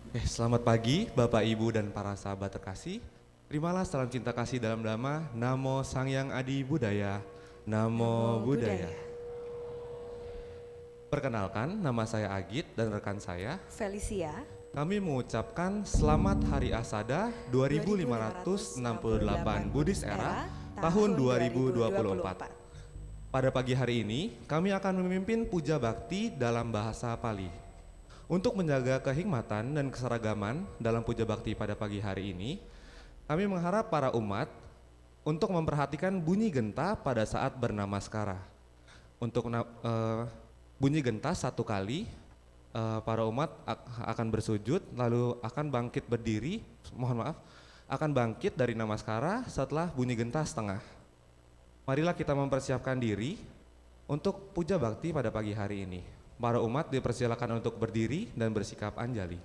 Selamat pagi Bapak Ibu dan para sahabat terkasih. Terimalah salam cinta kasih dalam nama Namo Sangyang Adi Budaya. Namo Namo Buddhaya. Buddhaya. Perkenalkan, nama saya Agit dan rekan saya. Felicia. Kami mengucapkan Selamat Hari Asada 2568 Buddhist Era tahun 2024. Pada pagi hari ini, kami akan memimpin puja bakti dalam bahasa Pali. Untuk menjaga kehikmatan dan keseragaman dalam puja bakti pada pagi hari ini, kami mengharap para umat untuk memperhatikan bunyi genta pada saat bernamaskara. Untuk bunyi genta satu kali, para umat akan bersujud lalu akan bangkit berdiri, akan bangkit dari namaskara setelah bunyi genta setengah. Marilah kita mempersiapkan diri untuk puja bakti pada pagi hari ini. Para umat dipersilakan untuk berdiri dan bersikap anjali.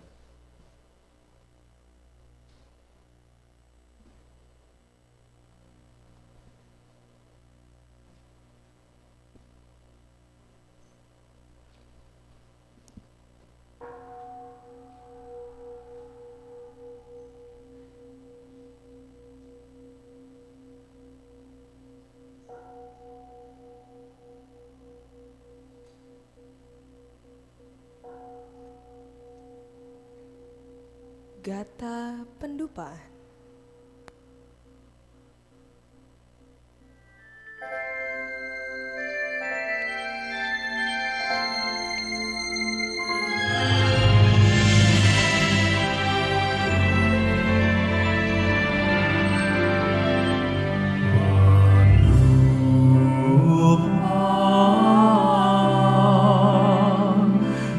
Gata Pendupa.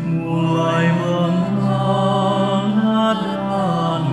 Mulai menghangat dan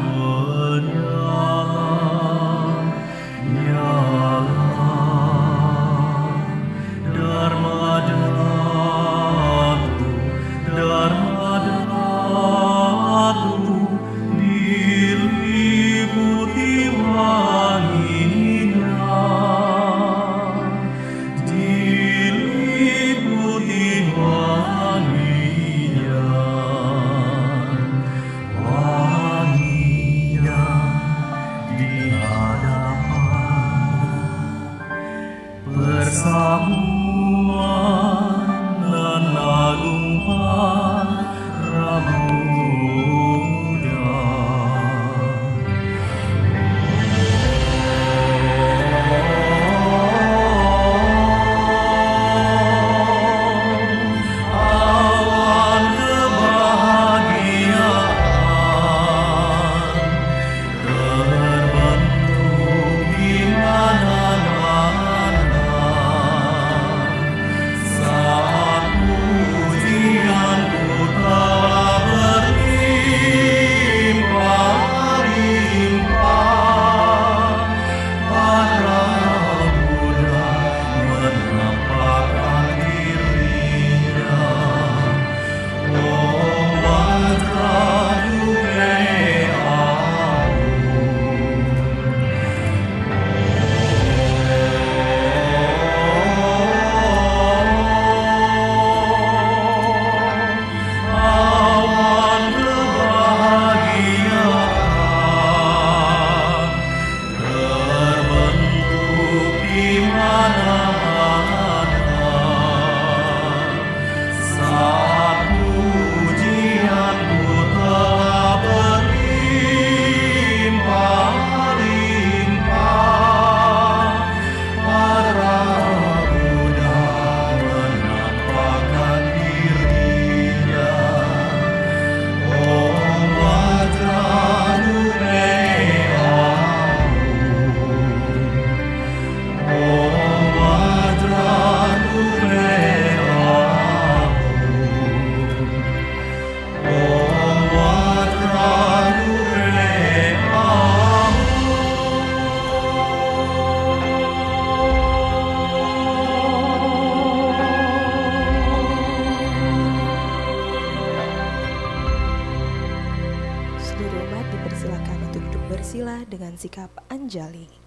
bersila dengan sikap anjali.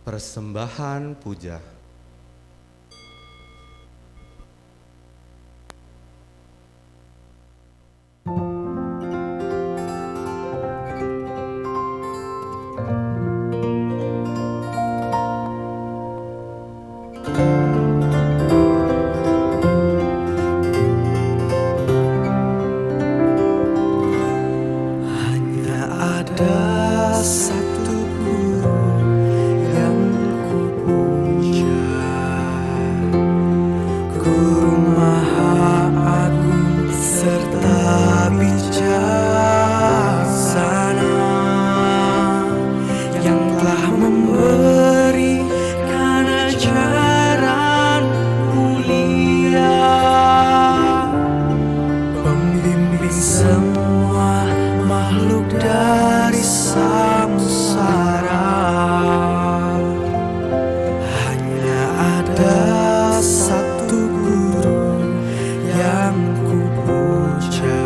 Persembahan puja. Hanya ada satu guru yang ku puja, Guru Maha Agung serta bijaksana, yang telah memberikan ajaran mulia, pembimbing semua makhluk dari samsara. Hanya ada satu guru yang ku puja,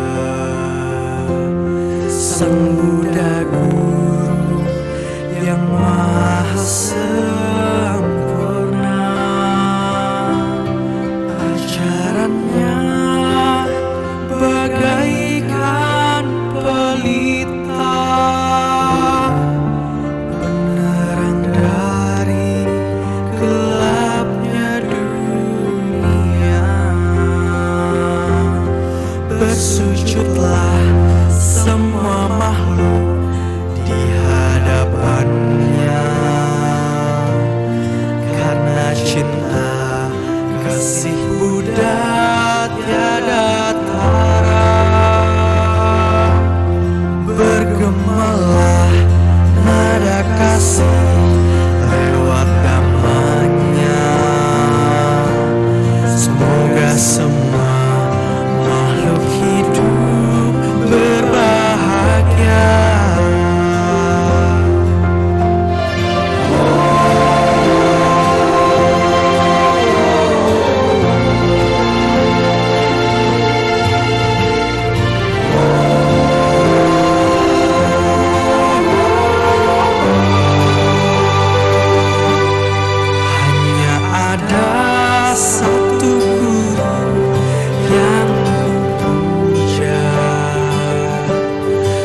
Sang Buddha Guru yang maha sempurna. Ajarannya bagaikan pelita, penerang dari gelapnya dunia. Bersujudlah semua makhluk di hadapannya, karena cinta kasih Buddha tiada tara. Bergemalah nada kasih lewat namanya. Semoga semua makhluk hidup berbahagia. Hanya ada satu guru yang ku puja,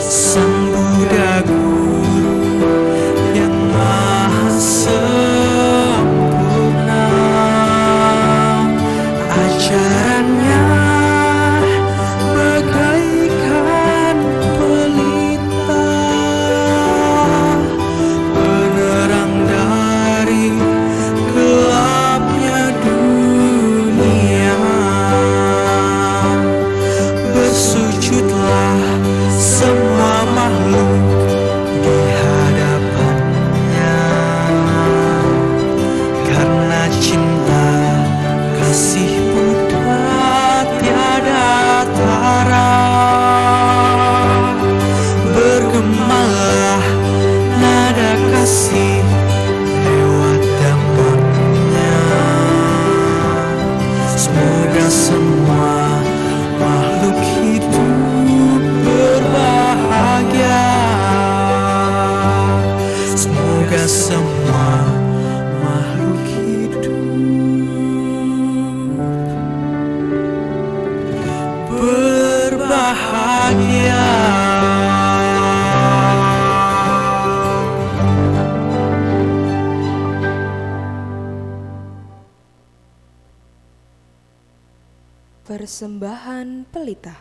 Sang Buddha Guru yang maha sempurna. Ajarannya bagaikan pelita, penerang dari gelapnya dunia. Bersujudlah semua makhluk di hadapannya, karena cinta kasih Buddha tiada tara. Bergemalah nada kasih lewat damanya. Semoga semua makhluk hidup berbahagia. Semoga semua makhluk hidup berbahagia. Persembahan pelita.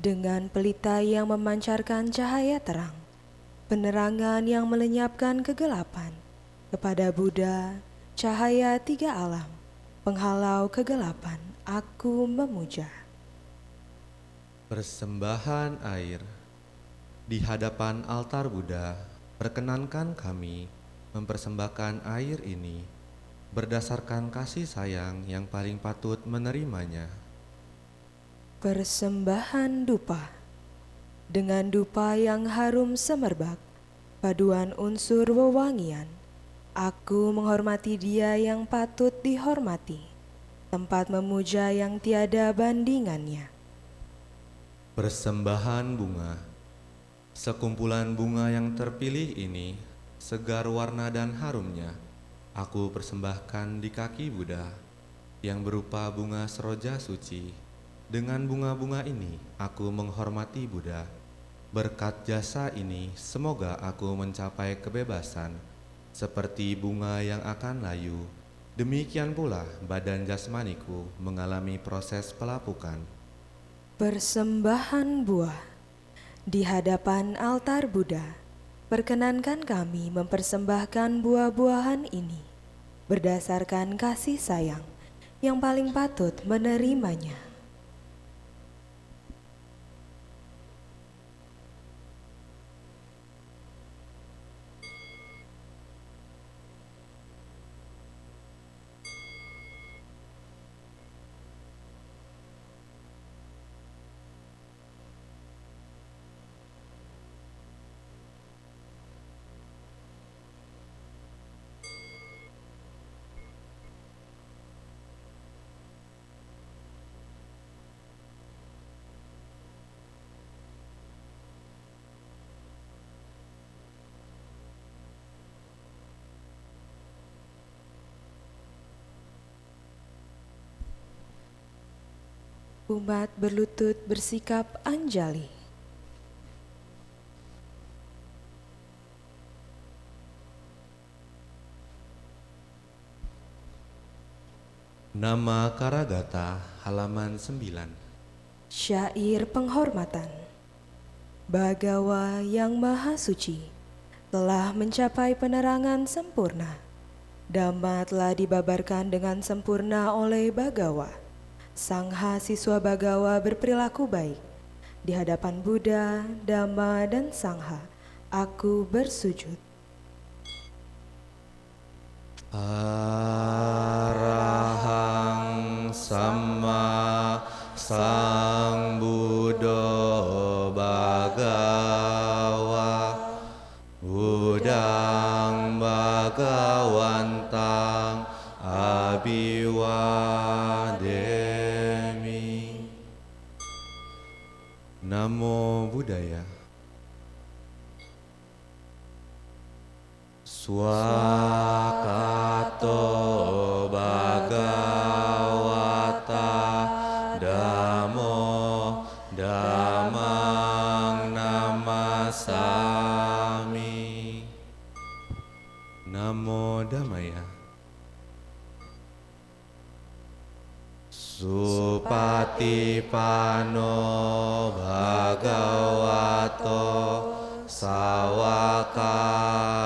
Dengan pelita yang memancarkan cahaya terang, penerangan yang melenyapkan kegelapan, kepada Buddha, cahaya tiga alam, penghalau kegelapan, aku memuja. Persembahan air. Di hadapan altar Buddha, perkenankan kami mempersembahkan air ini berdasarkan kasih sayang yang paling patut menerimanya. Persembahan dupa. Dengan dupa yang harum semerbak, paduan unsur wewangian, aku menghormati Dia yang patut dihormati, tempat memuja yang tiada bandingannya. Persembahan bunga. Sekumpulan bunga yang terpilih ini segar warna dan harumnya, aku persembahkan di kaki Buddha yang berupa bunga seroja suci. Dengan bunga-bunga ini, aku menghormati Buddha. Berkat jasa ini, semoga aku mencapai kebebasan, seperti bunga yang akan layu. Demikian pula, badan jasmaniku mengalami proses pelapukan. Persembahan buah di hadapan altar Buddha. Perkenankan kami mempersembahkan buah-buahan ini berdasarkan kasih sayang yang paling patut menerimanya. Umat berlutut bersikap anjali. Nama Karagata, halaman 9. Syair penghormatan. Bagawa yang maha suci telah mencapai penerangan sempurna. Dhamma telah dibabarkan dengan sempurna oleh Bagawa. Sangha siswa Bagawa berperilaku baik. Di hadapan Buddha, Dhamma, dan Sangha, aku bersujud. Arahang Sama Sang Buddha Bhagawa Budang Bhagawantang Abiwademi. Namo Buddhaya. Swakato Bhagavata Dhammo Dhammang Namasami. Namo Dhammaya. Supatipano Bhagavato Sawaka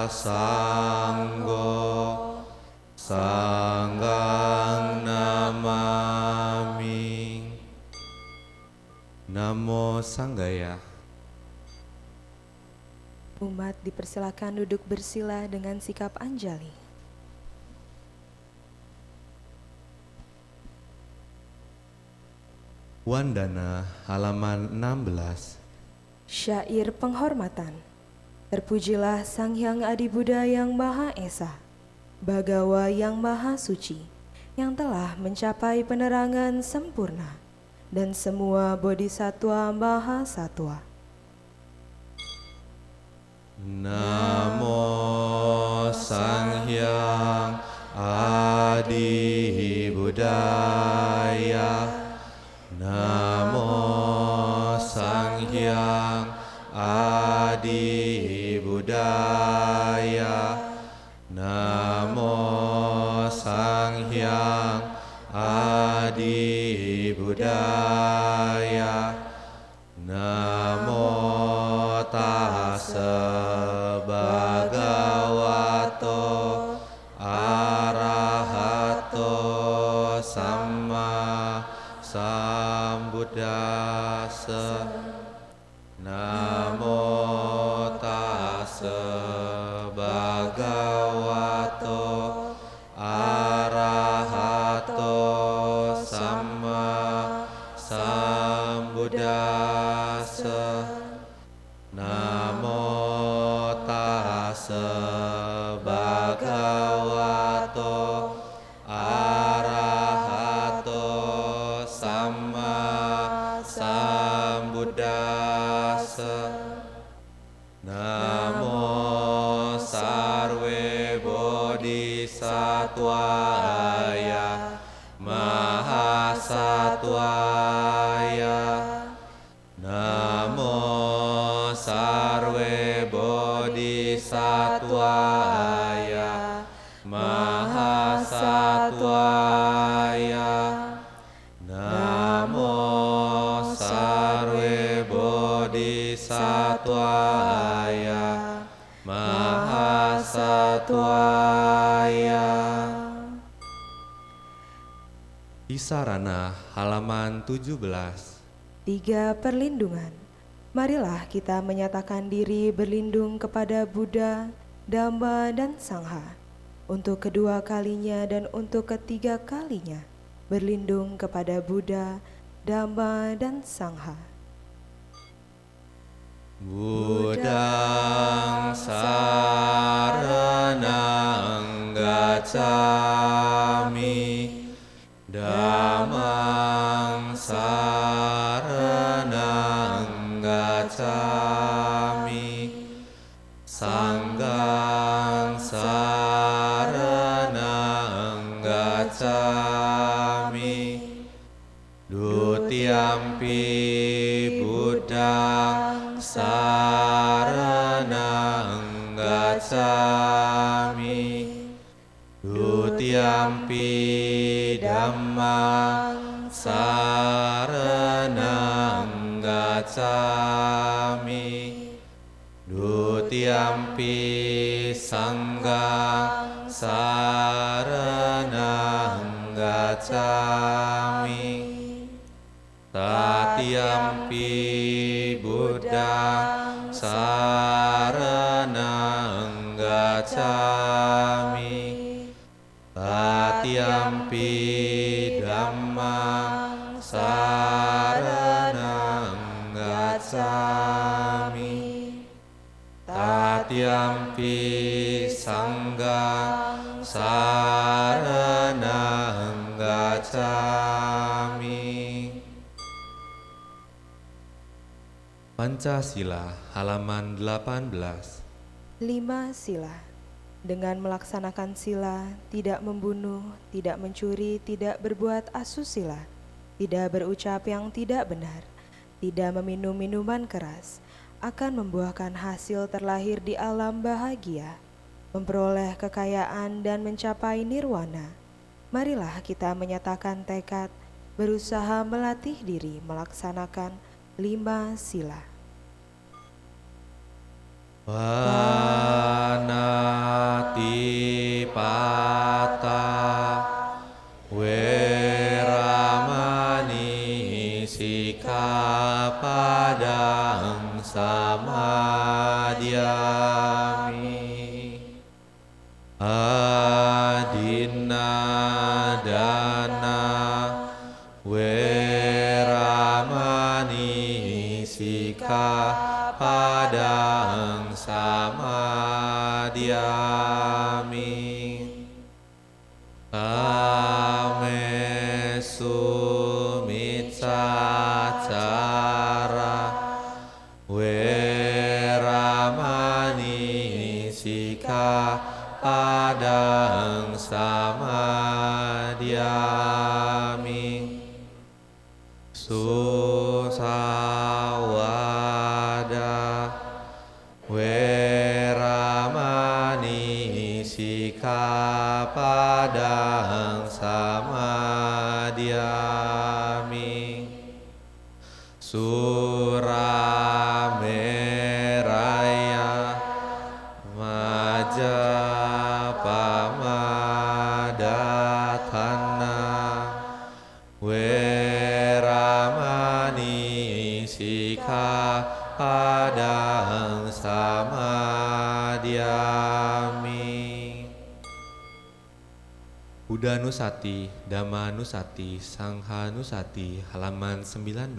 Sanggo Sanggang Namami. Namo Sanggaya. Umat dipersilakan duduk bersila dengan sikap anjali. Wandana, halaman 16. Syair penghormatan. Terpujilah Sang Hyang Adi Buddha yang Maha Esa, Bagawa yang Maha Suci, yang telah mencapai penerangan sempurna, dan semua bodhisatwa Maha Satwa. Namo Sang Hyang Adi Buddhaya. Namo Sang Hyang Adi Buddhaya. Namo Sang Hyang Adi Buddhaya. Namo Tassa Bhagavato Arahato Samma Sambuddhassa. Namo Tassa Bhagavato Arahato Samma Sambuddhassa. Namo Tassa Bhagavato Arahato Samma Sambuddhassa. Namo Sa Mahasatwaya, Mahasatwaya. Namo Sarve Bodhisattvaya, Mahasatwaya. Namo Sarve Bodhisattvaya, Mahasatwaya. Isarana halaman 17. 3 perlindungan. Marilah kita menyatakan diri berlindung kepada Buddha, Dhamma, dan Sangha. Untuk kedua kalinya dan untuk ketiga kalinya, berlindung kepada Buddha, Dhamma, dan Sangha. Buddhang saranang gacchami, Dhammang saranang gacchami, Sanghang saranang gacchami. Dutiyampi Buddhang saranang gacchami, Dutiyampi Dhammang saranang gacchami, Dutiyampi Sanghang saranang gacchami, Tatiyampi Buddhang saranang gacchami, Tatiyampi Dhammang saranang gacchami, Tatiyampi Sanghang saranang gacchami. Pancasila halaman 18. 5 sila. Dengan melaksanakan sila, tidak membunuh, tidak mencuri, tidak berbuat asusila, tidak berucap yang tidak benar, tidak meminum minuman keras, akan membuahkan hasil terlahir di alam bahagia, memperoleh kekayaan dan mencapai nirwana. Marilah kita menyatakan tekad, berusaha melatih diri melaksanakan 5 sila. Panatipata, Weramani, Sikkhapadang samadhyami, Adinadana, Weramani, Sikkhapadang samadhyami, Kamesu miccacara, Weramani, Sikkhapadang samadhyami, Susawada, Weramani, Sikkhapadang samadhyami, Surameraya, Majapahmadhatthana, Weramani, Sikkhapadang samadhyami. Buddhanusati, Dhammanusati, Sanghanusati halaman 19.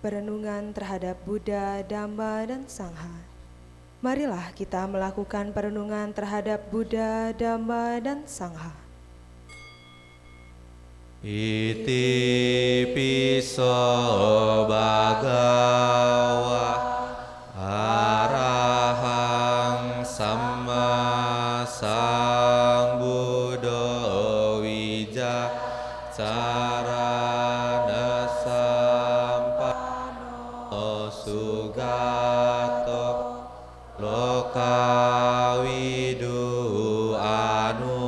Perenungan terhadap Buddha, Dhamma, dan Sangha. Marilah kita melakukan perenungan terhadap Buddha, Dhamma, dan Sangha. Iti piso bhagawa arahang samma sambuddhassa. kawidu anutaro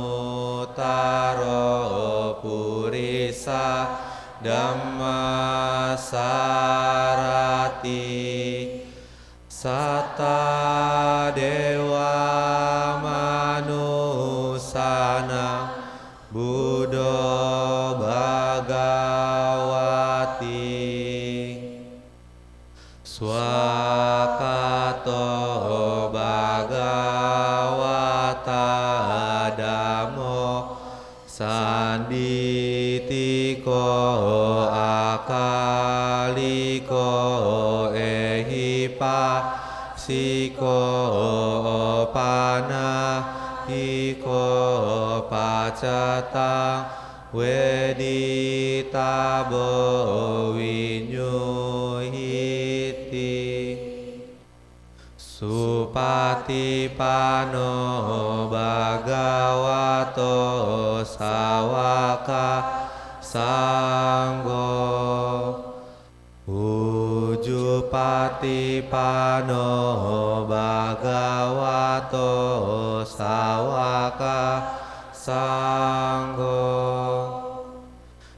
purisa Dhamma sarati Sata dewa manusana Buddha Bhagawati Swakato Bhagawata Dhammo Sanditiko akaliko ehipa Siko panahiko pacatang weditabo winyuhiti Supatipano Bhagavato Sawaka Sanggo Ujupatipano Bhagavato Sawaka Sanggo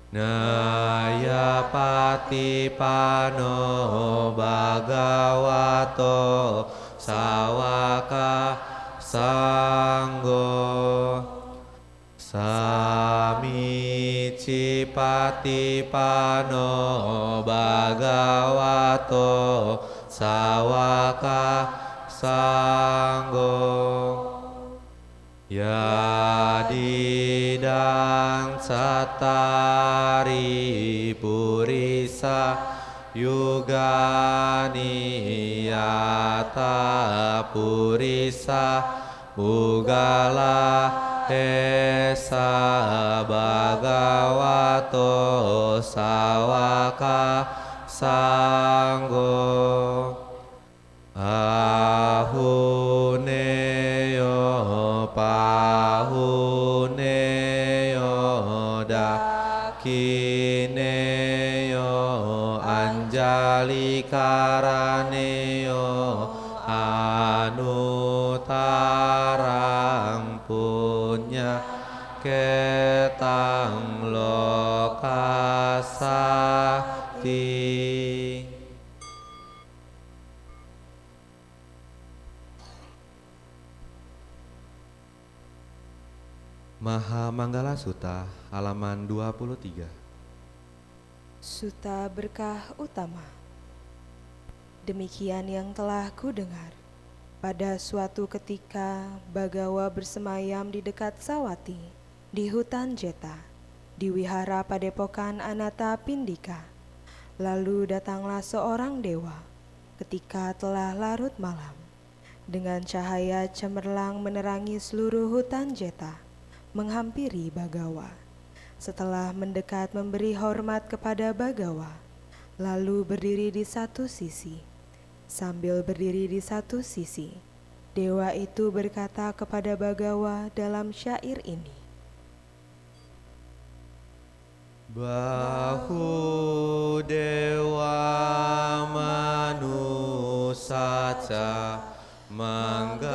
Nayapatipano Bhagavato Sawaka Sanggo Samicipatipano Bhagavato Sawaka Sanggo Yadidang Satari Purisa Yugani Yata Purisa Ugala Esa Bhagavato Sawaka Sanggo Ahuneyo Pahuneyo Dakineyo Anjali Karaneyo Anutarang Punya Ketang Lokasakti Maha Manggala Sutta halaman 23. Sutta berkah utama. Demikian yang telah kudengar. Pada suatu ketika Bagawa bersemayam di dekat Sawati, di hutan Jeta, di wihara padepokan Anata Pindika. Lalu datanglah seorang dewa ketika telah larut malam, dengan cahaya cemerlang menerangi seluruh hutan Jeta, menghampiri Bagawa. Setelah mendekat memberi hormat kepada Bagawa, lalu berdiri di satu sisi. Sambil berdiri di satu sisi, dewa itu berkata kepada Bagawa dalam syair ini. Bahu dewa manusaca manggalani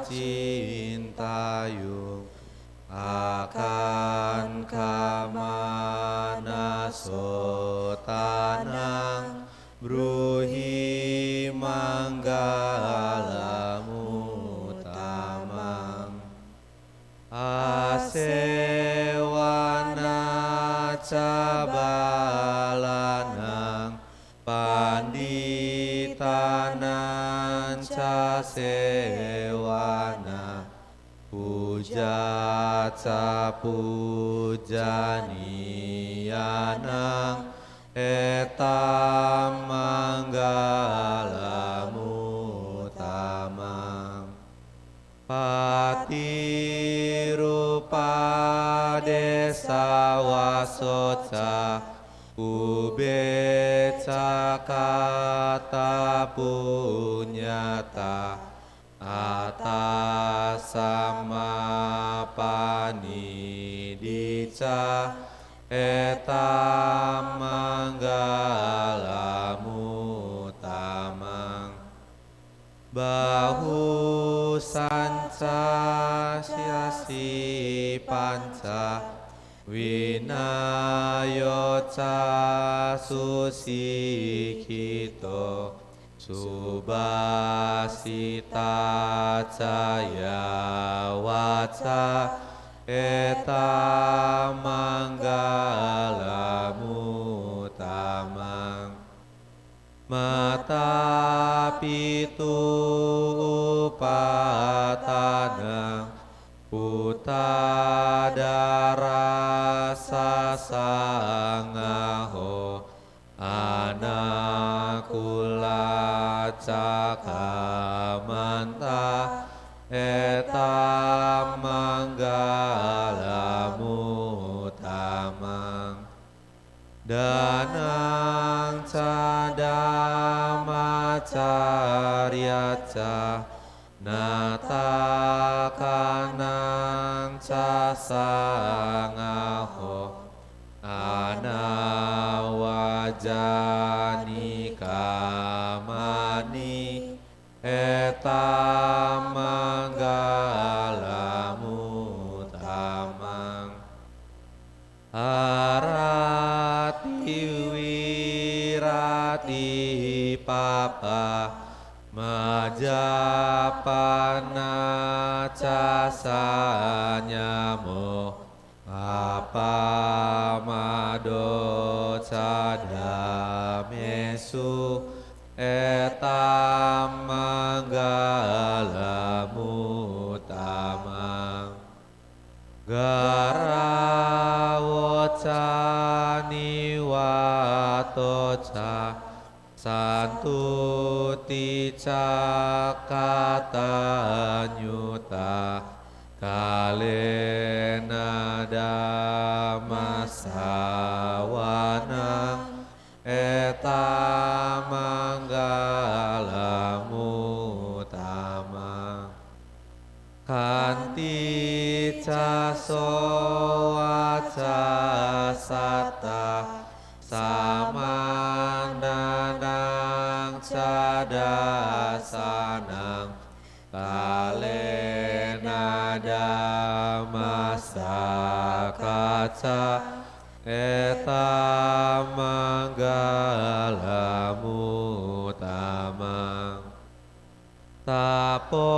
acintayung akan kamana sotanang bruhi manggalamu tamang asewana cabalanang panditanan casewana puja capujanianang etam manggalamu tamang patirupa desa wasoca ubeca kata punyata atasama panidica etam manggalamu tamang Bahu sanca siasi panca Winayoca susikito Subasita caya waca Eta manggalamu tamang Mata pitu upatanang Putadara sasangaho Anakula cakamanta Eta manggalamu tamang Danang cadama caryaca Natakanang casangaho Anawajani kamani Eta manggalamu tamang Arati wirati papa Majapana casanyamo Apa mado cadamesu Eta manggalamu tamang Garawoca niwatoca Santuti cakatanyuta Kalena damasawanang Eta manggalamu tamang Kanti caso waca sata Samandanang cadasanang Kalena damasa kaca Eta manggalamu tamang Tapo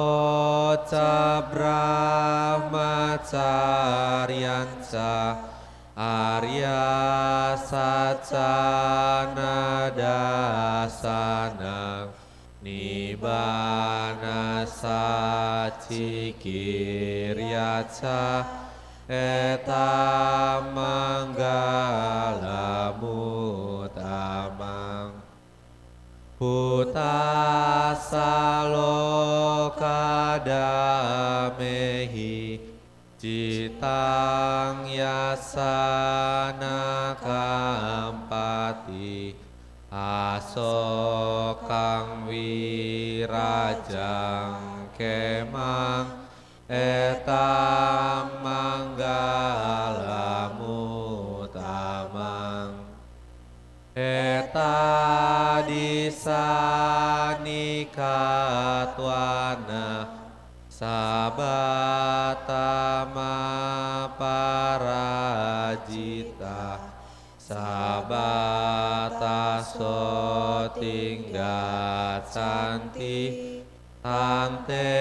cabrahmacaryanca Arya sacana dasanang Nibbana sacikiryaca Eta manggalamu tamang Putasaloka damehi Citang yasana kampati Asokang wirajang kemang Eta manggalamu tamang Eta disanikatwana Sabatama parajita Sabata sotinggat santi Tante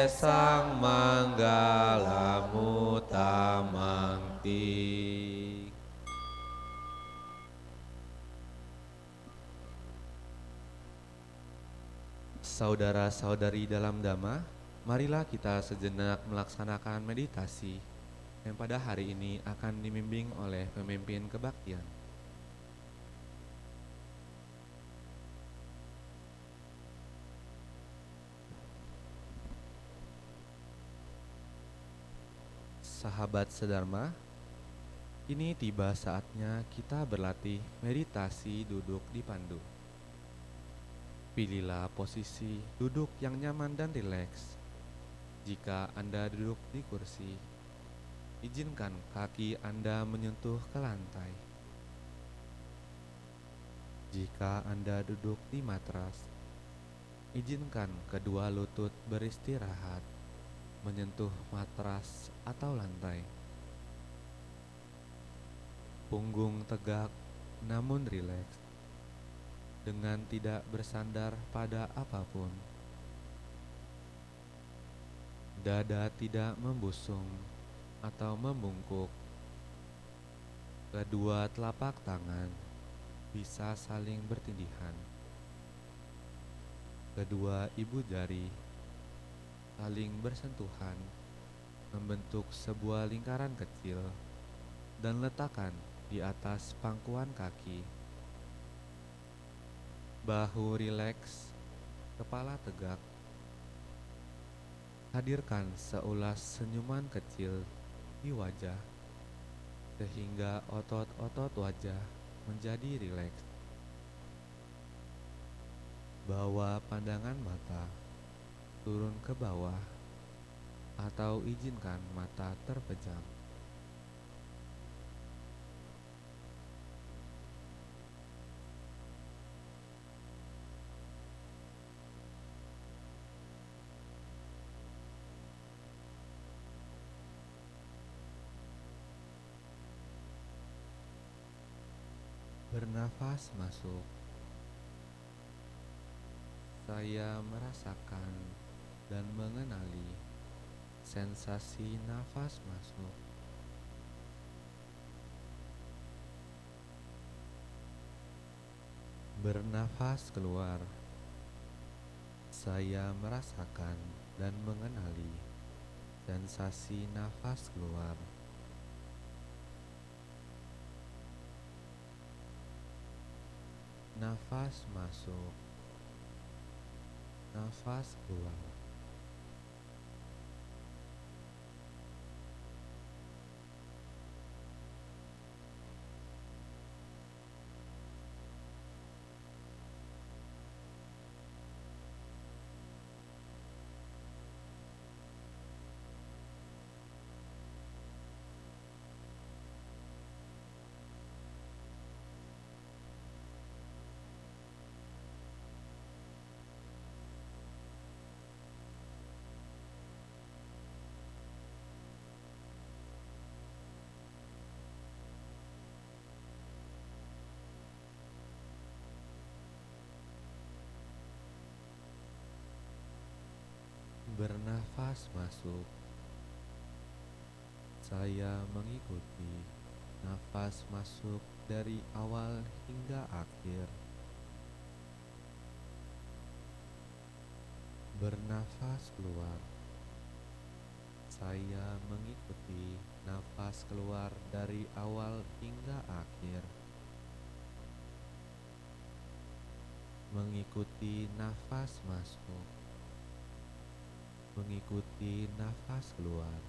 sang manggalamu tamangti Saudara-saudari dalam Dhamma, marilah kita sejenak melaksanakan meditasi yang pada hari ini akan dibimbing oleh pemimpin kebaktian. Sahabat sedharma, kini tiba saatnya kita berlatih meditasi duduk di pandu. Pilihlah posisi duduk yang nyaman dan rileks. Jika Anda duduk di kursi, izinkan kaki Anda menyentuh ke lantai. Jika Anda duduk di matras, Izinkan kedua lutut beristirahat, menyentuh matras atau lantai. Punggung tegak namun rileks, dengan tidak bersandar pada apapun. Dada tidak membusung atau membungkuk. Kedua telapak tangan bisa saling bertindihan. Kedua ibu jari saling bersentuhan, membentuk sebuah lingkaran kecil dan letakkan di atas pangkuan kaki. Bahu rileks, kepala tegak. Hadirkan seulas senyuman kecil di wajah, sehingga otot-otot wajah menjadi rileks. Bawa pandangan mata turun ke bawah atau izinkan mata terpejam. Bernafas masuk. Saya merasakan dan mengenali sensasi nafas masuk. Bernafas keluar. Saya merasakan dan mengenali sensasi nafas keluar. Nafas masuk. Nafas keluar. Bernafas masuk. Saya mengikuti nafas masuk dari awal hingga akhir. Bernafas keluar. Saya mengikuti nafas keluar dari awal hingga akhir. Mengikuti nafas masuk. Mengikuti nafas keluar.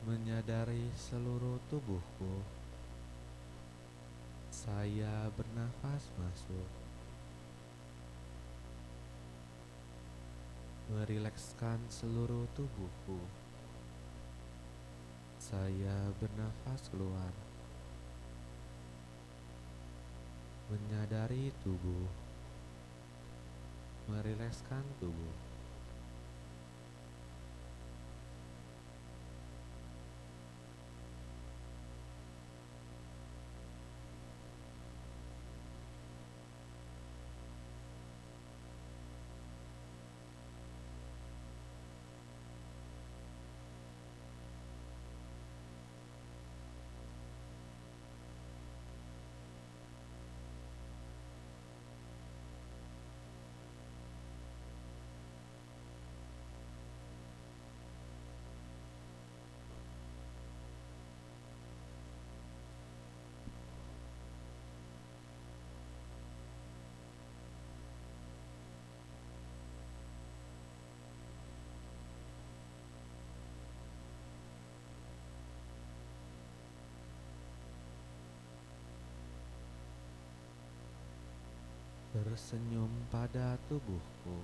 Menyadari seluruh tubuhku. Saya bernafas masuk. Merilekskan seluruh tubuhku. Saya bernafas keluar. Menyadari tubuh. Merilekskan tubuh. Tersenyum pada tubuhku.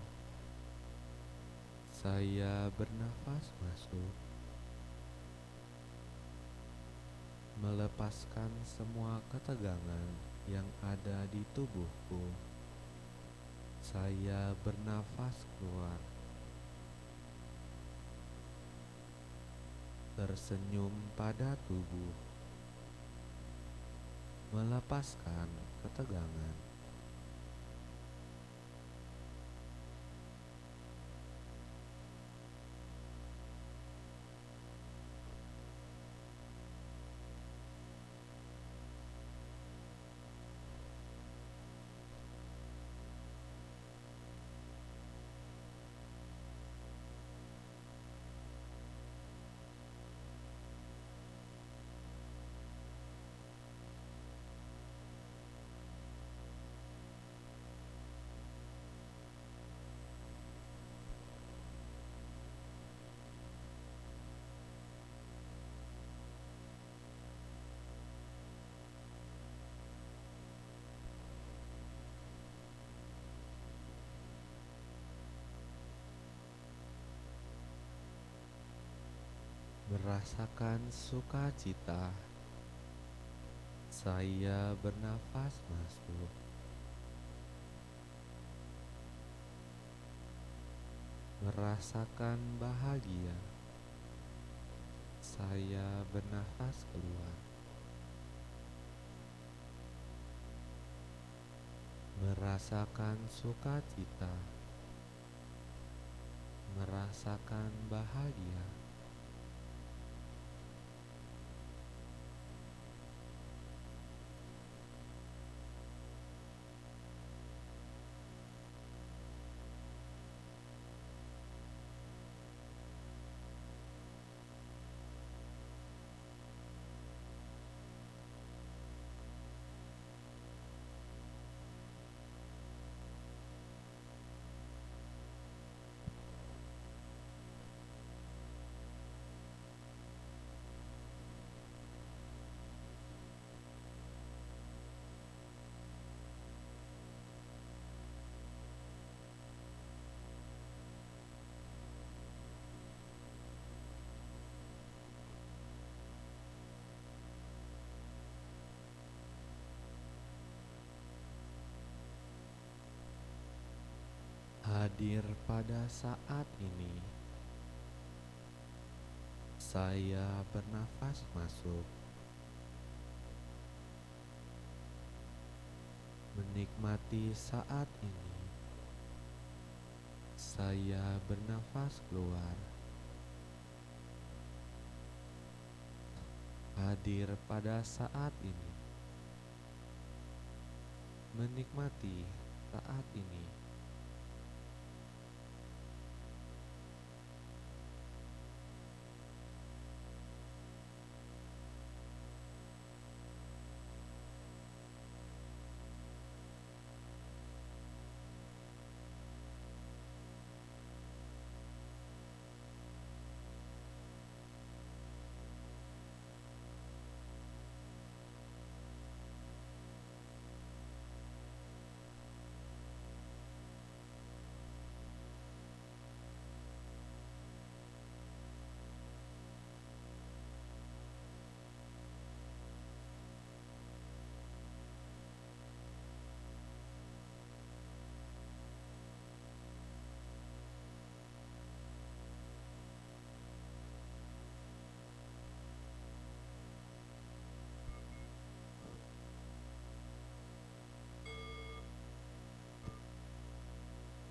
Saya bernafas masuk, melepaskan semua ketegangan yang ada di tubuhku. Saya bernafas keluar, tersenyum pada tubuh, melepaskan ketegangan. Merasakan sukacita. Saya bernafas masuk, merasakan bahagia. Saya bernafas keluar, merasakan sukacita, merasakan bahagia. Hadir pada saat ini. Saya bernafas masuk, menikmati saat ini. Saya bernafas keluar, hadir pada saat ini, menikmati saat ini.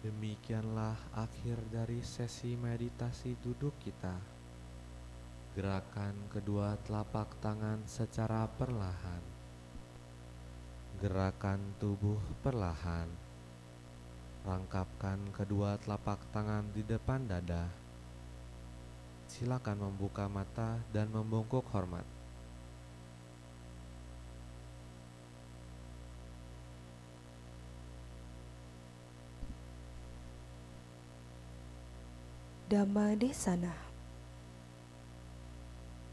Demikianlah akhir dari sesi meditasi duduk kita. Gerakan kedua telapak tangan secara perlahan. Gerakan tubuh perlahan. Rangkapkan kedua telapak tangan di depan dada. Silakan membuka mata dan membungkuk hormat. Dhammadesana.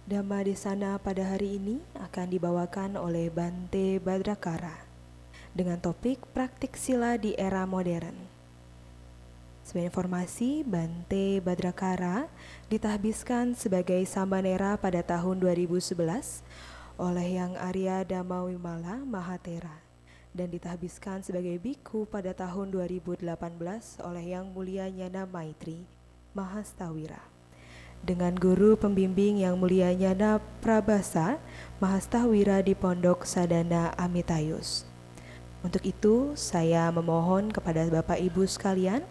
Dhammadesana pada hari ini akan dibawakan oleh Bante Badrakara. dengan topik praktik sila di era modern. Sebagai informasi, Bante Badrakara ditahbiskan sebagai Sambanera pada tahun 2011 oleh Yang Arya Dhamawimala Mahatera dan ditahbiskan sebagai biku pada tahun 2018 oleh Yang Mulia Nyana Maitri Mahastawira. Dengan guru pembimbing Yang Mulia Nyana Prabasa Mahastawira di Pondok Sadana Amitayus. Untuk itu, saya memohon kepada Bapak Ibu sekalian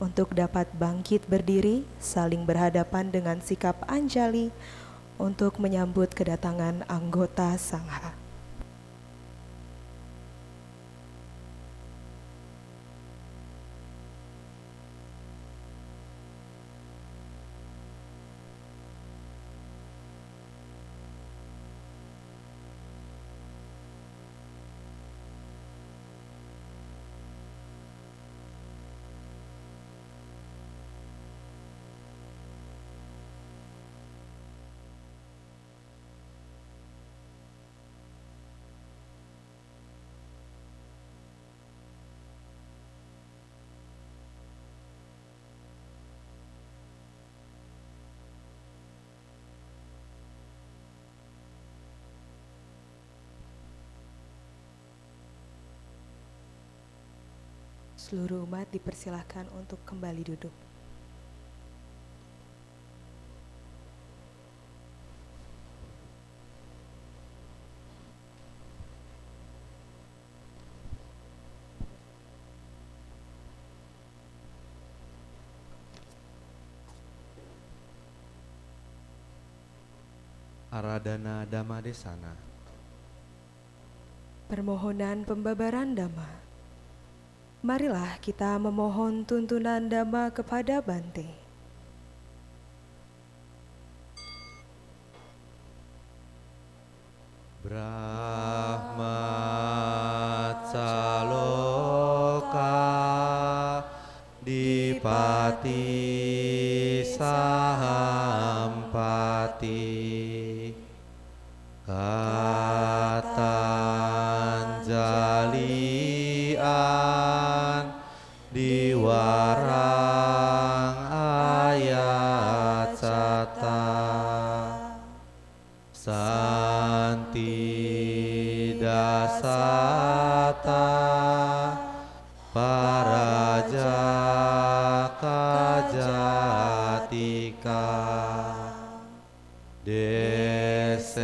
untuk dapat bangkit berdiri, saling berhadapan dengan sikap anjali untuk menyambut kedatangan anggota Sangha. Seluruh umat dipersilahkan untuk kembali duduk. Aradhana Dhamma Desana. Permohonan pembabaran Dhamma. Marilah kita memohon tuntunan Dhamma kepada Bante. Brahmacaloka Dipati Sahampati Katanjalian Diwarang ayat cata Santi dasata Parajaka jatika Desetu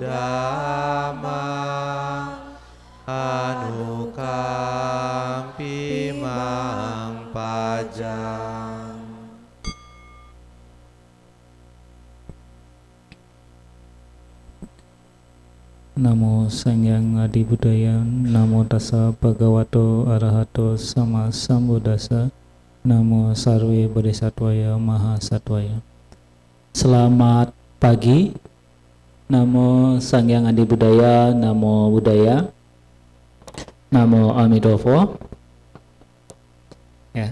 dhamma anukampi mang pajang. Namo Sangyang Adi Budaya, Namo Tassa Bhagavato Arahato Sama Sambuddhassa, Namo Sarve Bodhisattvaya Mahasattvaya. Selamat pagi. Namo Sangyang Adi Budaya, Namo Buddhaya, Namo Amitabha. Ya.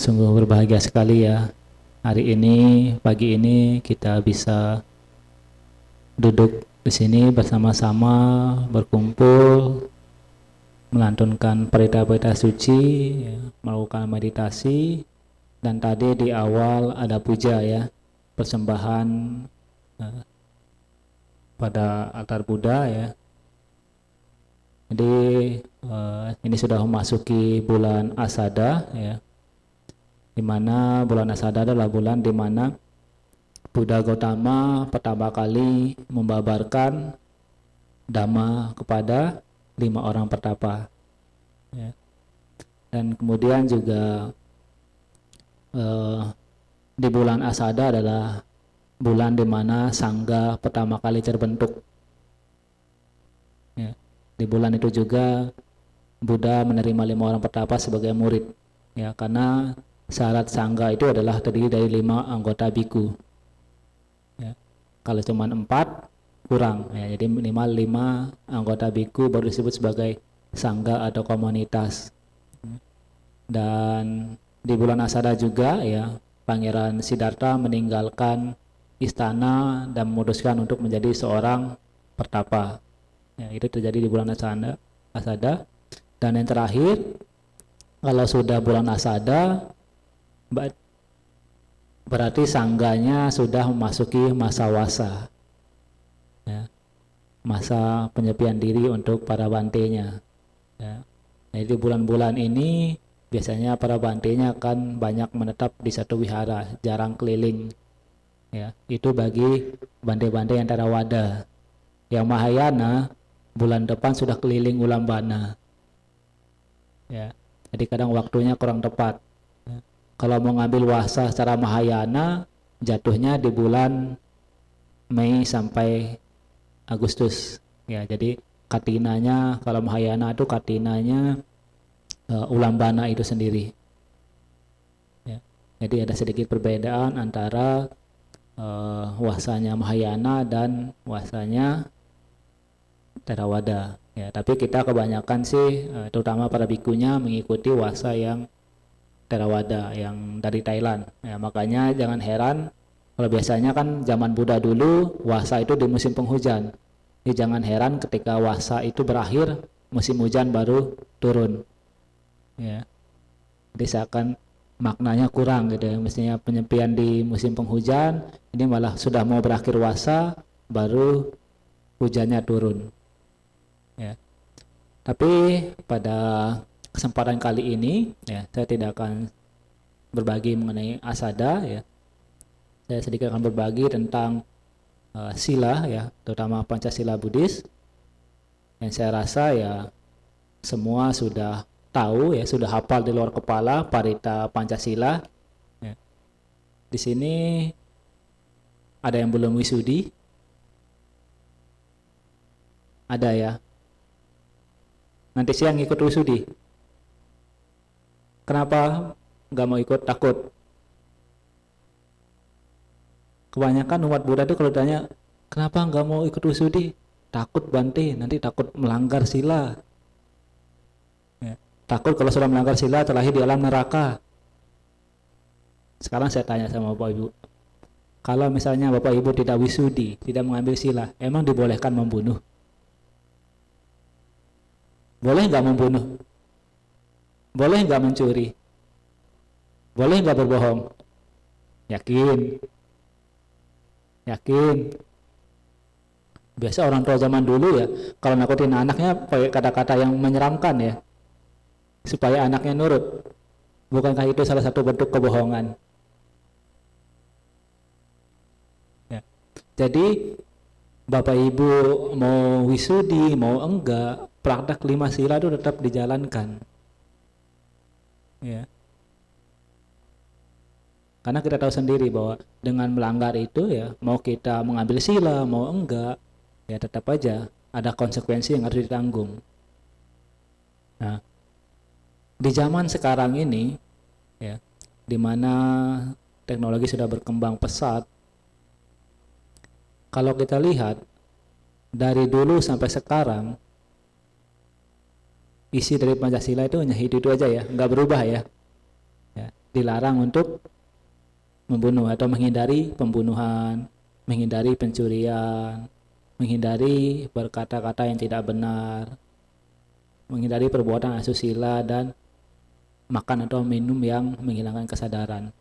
Sungguh berbahagia sekali ya. Hari ini, pagi ini kita bisa duduk di sini bersama-sama, berkumpul, melantunkan parita-parita suci, ya, melakukan meditasi, dan tadi di awal ada puja ya, persembahan pada altar Buddha ya. Jadi ini sudah memasuki bulan Asada ya. Di mana bulan Asada adalah bulan di mana Buddha Gautama pertama kali membabarkan Dhamma kepada 5 orang pertapa. Ya. Dan kemudian juga di bulan Asada adalah bulan di mana Sangha pertama kali terbentuk. Ya. Di bulan itu juga Buddha menerima 5 orang pertapa sebagai murid. Ya, karena syarat Sangha itu adalah terdiri dari 5 anggota biku. Ya. Kalau cuma 4 kurang. Ya, jadi minimal 5 anggota biku baru disebut sebagai Sangha atau komunitas. Dan di bulan Asada juga ya, Pangeran Siddhartha meninggalkan istana dan memutuskan untuk menjadi seorang pertapa. Ya, itu terjadi di bulan Asada. Dan yang terakhir, kalau sudah bulan Asada, berarti sangganya sudah memasuki masa wasa, ya, masa penyepian diri untuk para bantenya. Ya. Jadi bulan-bulan ini biasanya para bantenya akan banyak menetap di satu wihara, jarang keliling. Ya, itu bagi bante-bante yang Theravada. Yang Mahayana bulan depan sudah keliling Ulambana. Ya, jadi kadang waktunya kurang tepat. Ya. Kalau mau ngambil wasa secara Mahayana, jatuhnya di bulan Mei sampai Agustus. Ya, jadi katinanya kalau Mahayana itu katinanya Ulambana itu sendiri. Ya, jadi ada sedikit perbedaan antara wasanya Mahayana dan wasanya Theravada. Ya, tapi kita kebanyakan sih, terutama para bikunya mengikuti wasa yang Theravada, yang dari Thailand. Ya, makanya jangan heran kalau biasanya kan zaman Buddha dulu wasa itu di musim penghujan. Jadi jangan heran ketika wasa itu berakhir, musim hujan baru turun. Ya, jadi seakan maknanya kurang gitu ya. Mestinya penyepian di musim penghujan, ini malah sudah mau berakhir wasa baru hujannya turun. Ya. Tapi pada kesempatan kali ini ya, saya tidak akan berbagi mengenai Asada ya. Saya sedikit akan berbagi tentang sila ya, terutama Pancasila Buddhis. Yang saya rasa ya semua sudah tahu ya, sudah hafal di luar kepala Parita Pancasila. Ya. Di sini ada yang belum wisudi? Ada ya. Nanti siang ikut wisudi. Kenapa nggak mau ikut? Takut. Kebanyakan umat Buddha itu kalau ditanya, kenapa nggak mau ikut wisudi? Takut Bante, nanti takut melanggar sila. Ya. Takut kalau sudah melanggar sila terlahir di alam neraka. Sekarang saya tanya sama Bapak Ibu, kalau misalnya Bapak Ibu tidak wisudi, tidak mengambil sila, emang dibolehkan membunuh? Boleh nggak membunuh? Boleh nggak mencuri? Boleh nggak berbohong? Yakin? Yakin? Biasa orang tua zaman dulu ya, kalau nakutin anaknya pakai kata-kata yang menyeramkan ya, supaya anaknya nurut. Bukankah itu salah satu bentuk kebohongan? Ya. Jadi Bapak Ibu mau wisudi, mau enggak, praktek 5 sila itu tetap dijalankan. Ya. Karena kita tahu sendiri bahwa dengan melanggar itu ya, mau kita mengambil sila, mau enggak, ya tetap aja ada konsekuensi yang harus ditanggung. Nah, di zaman sekarang ini, ya, di mana teknologi sudah berkembang pesat, kalau kita lihat dari dulu sampai sekarang, isi dari Pancasila itu hanya itu aja ya, nggak berubah ya. Ya, dilarang untuk membunuh atau menghindari pembunuhan, menghindari pencurian, menghindari berkata-kata yang tidak benar, menghindari perbuatan asusila dan makan atau minum yang menghilangkan kesadaran.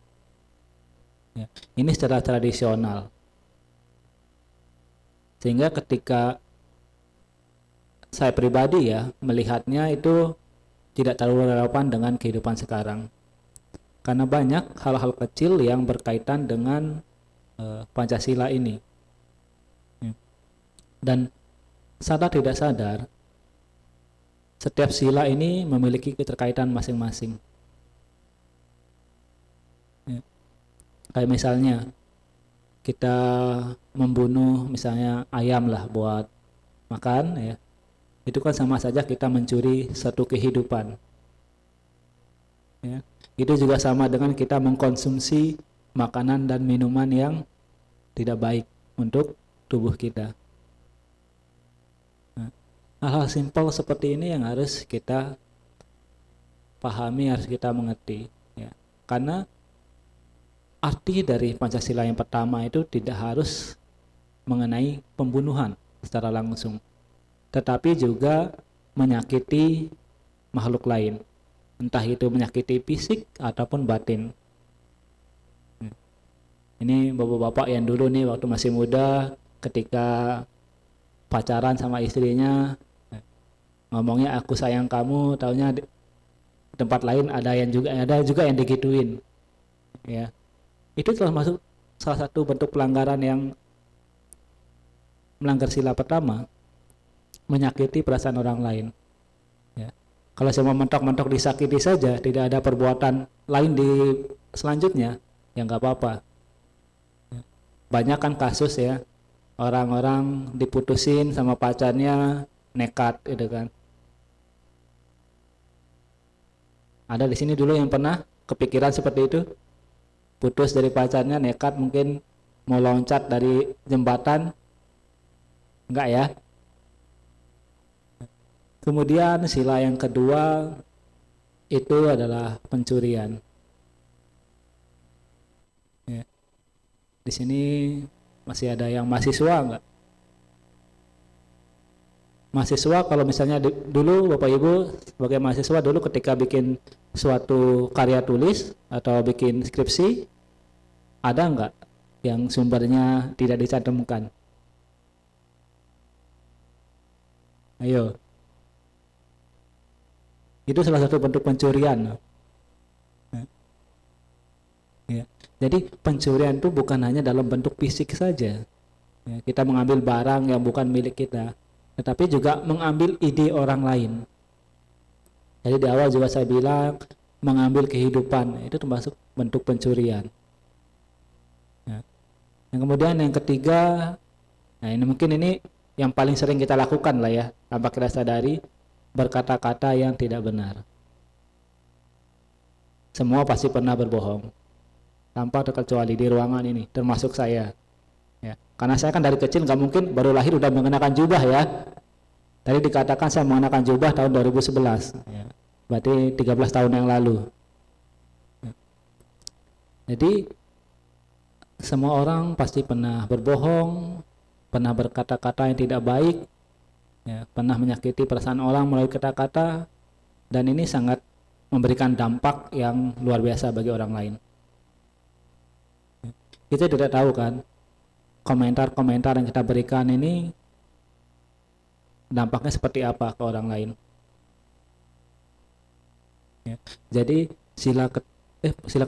Ya, ini secara tradisional. Sehingga ketika saya pribadi ya melihatnya itu tidak terlalu relevan dengan kehidupan sekarang. Karena banyak hal-hal kecil yang berkaitan dengan Pancasila ini. Dan sadar tidak sadar, setiap sila ini memiliki keterkaitan masing-masing. Ya. Kayak misalnya kita membunuh misalnya ayam lah buat makan ya, itu kan sama saja kita mencuri satu kehidupan ya. Itu juga sama dengan kita mengkonsumsi makanan dan minuman yang tidak baik untuk tubuh kita. Nah, hal-hal simpel seperti ini yang harus kita pahami, harus kita mengerti ya. Karena arti dari Pancasila yang pertama itu tidak harus mengenai pembunuhan secara langsung, tetapi juga menyakiti makhluk lain, entah itu menyakiti fisik ataupun batin. Ini bapak-bapak yang dulu nih waktu masih muda, ketika pacaran sama istrinya, ngomongnya aku sayang kamu, taunya di tempat lain ada juga yang digituin, ya. Itu termasuk salah satu bentuk pelanggaran yang melanggar sila pertama, menyakiti perasaan orang lain. Ya. Kalau semua mentok-mentok disakiti saja, tidak ada perbuatan lain di selanjutnya, ya nggak apa-apa. Banyak kan kasus ya, orang-orang diputusin sama pacarnya nekat gitu kan. Ada di sini dulu yang pernah kepikiran seperti itu? Putus dari pacarnya nekat, mungkin mau loncat dari jembatan? Enggak ya? Kemudian sila yang kedua itu adalah pencurian. Ya. Di sini masih ada yang mahasiswa enggak? Mahasiswa kalau misalnya dulu Bapak Ibu sebagai mahasiswa dulu ketika bikin suatu karya tulis atau bikin skripsi, ada enggak yang sumbernya tidak dicantumkan? Ayo. Itu salah satu bentuk pencurian. Ya. Jadi pencurian itu bukan hanya dalam bentuk fisik saja. Ya, kita mengambil barang yang bukan milik kita, tetapi juga mengambil ide orang lain. Jadi di awal juga saya bilang mengambil kehidupan itu termasuk bentuk pencurian. Ya. Yang kemudian yang ketiga, nah ini mungkin ini yang paling sering kita lakukan lah ya, tanpa kita sadari, berkata-kata yang tidak benar. Semua pasti pernah berbohong, tanpa terkecuali di ruangan ini, termasuk saya. Ya, karena saya kan dari kecil nggak mungkin baru lahir udah mengenakan jubah ya. Tadi dikatakan saya mengenakan jubah tahun 2011, ya. Berarti 13 tahun yang lalu. Ya. Jadi semua orang pasti pernah berbohong, pernah berkata-kata yang tidak baik, ya, pernah menyakiti perasaan orang melalui kata-kata, dan ini sangat memberikan dampak yang luar biasa bagi orang lain. Kita tidak tahu kan, komentar-komentar yang kita berikan ini dampaknya seperti apa ke orang lain. Ya. Jadi sila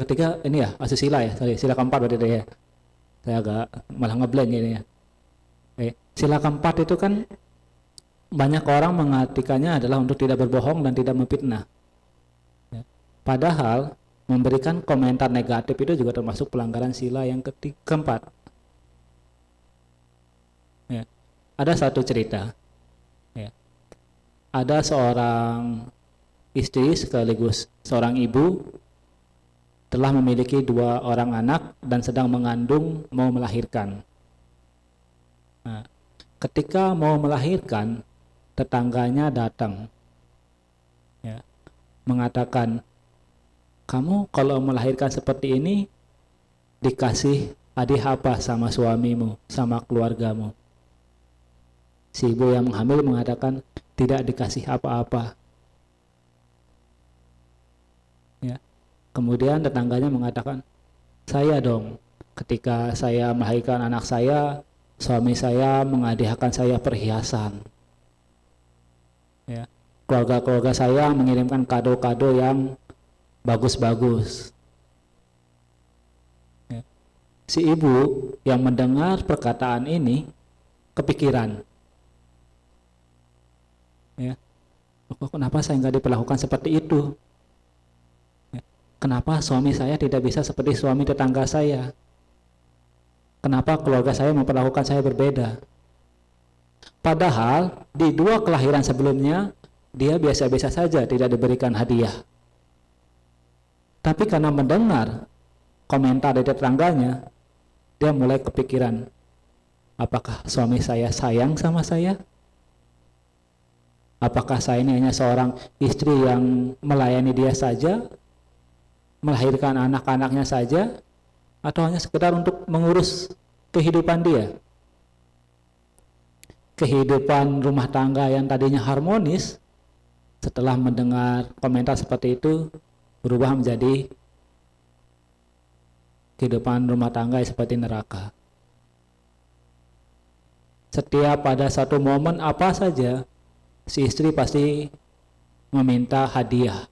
ketiga ini ya, asusila ya, sila keempat berarti ya. Saya agak malah ngeblank ini ya. Sila keempat itu kan banyak orang mengartikannya adalah untuk tidak berbohong dan tidak memfitnah. Ya. Padahal memberikan komentar negatif itu juga termasuk pelanggaran sila yang keempat. Ya. Ada satu cerita. Ya. Ada seorang istri sekaligus seorang ibu telah memiliki 2 orang anak dan sedang mengandung mau melahirkan. Nah, ketika mau melahirkan, tetangganya datang, ya, mengatakan, kamu kalau melahirkan seperti ini dikasih hadiah apa sama suamimu, sama keluargamu? Si ibu yang hamil mengatakan tidak dikasih apa-apa. Ya. Kemudian tetangganya mengatakan, saya dong, ketika saya melahirkan anak saya, suami saya menghadiahkan saya perhiasan. Ya. Keluarga-keluarga saya mengirimkan kado-kado yang bagus-bagus. Ya. Si ibu yang mendengar perkataan ini kepikiran. Ya. Kenapa saya nggak diperlakukan seperti itu? Ya. Kenapa suami saya tidak bisa seperti suami tetangga saya? Kenapa keluarga saya memperlakukan saya berbeda? Padahal di 2 kelahiran sebelumnya dia biasa-biasa saja, tidak diberikan hadiah. Tapi karena mendengar komentar dari tetangganya, dia mulai kepikiran, apakah suami saya sayang sama saya? Apakah saya ini hanya seorang istri yang melayani dia saja, melahirkan anak-anaknya saja, atau hanya sekedar untuk mengurus kehidupan dia. Kehidupan rumah tangga yang tadinya harmonis, setelah mendengar komentar seperti itu, berubah menjadi kehidupan rumah tangga seperti neraka. Setiap pada satu momen apa saja, si istri pasti meminta hadiah.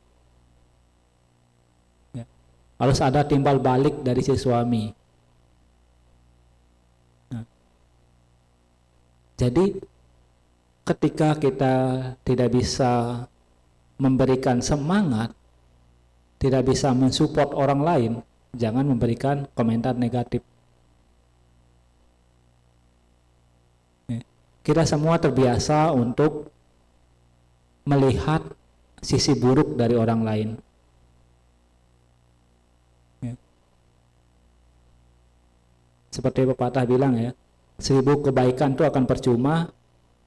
Ya. Harus ada timbal balik dari si suami. Nah. Jadi ketika kita tidak bisa memberikan semangat, tidak bisa mensupport orang lain, jangan memberikan komentar negatif. Kita semua terbiasa untuk melihat sisi buruk dari orang lain. Seperti pepatah bilang ya, 1000 kebaikan itu akan percuma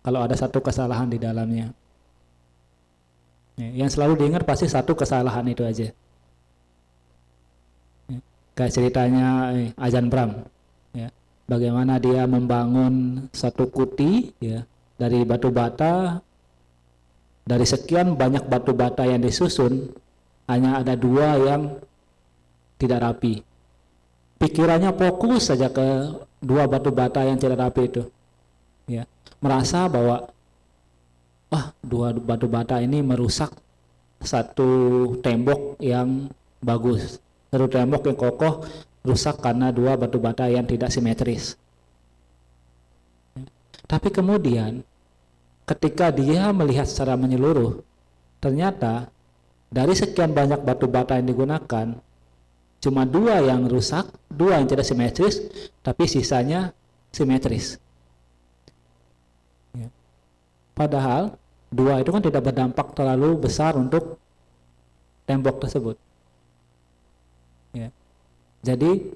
kalau ada satu kesalahan di dalamnya. Yang selalu diingat pasti satu kesalahan itu aja. Kayak ceritanya Ajahn Brahm, ya. Bagaimana dia membangun satu kuti, ya, dari batu bata. Dari sekian banyak batu bata yang disusun, hanya ada 2 yang tidak rapi. Pikirannya fokus saja ke 2 batu bata yang tidak rapi itu, ya. Merasa bahwa 2 batu bata ini merusak satu tembok yang bagus, satu tembok yang kokoh rusak karena 2 batu bata yang tidak simetris. Tapi kemudian ketika dia melihat secara menyeluruh, ternyata dari sekian banyak batu bata yang digunakan, cuma 2 yang rusak, 2 yang tidak simetris, tapi sisanya simetris. Padahal 2 itu kan tidak berdampak terlalu besar untuk tembok tersebut. Ya. Jadi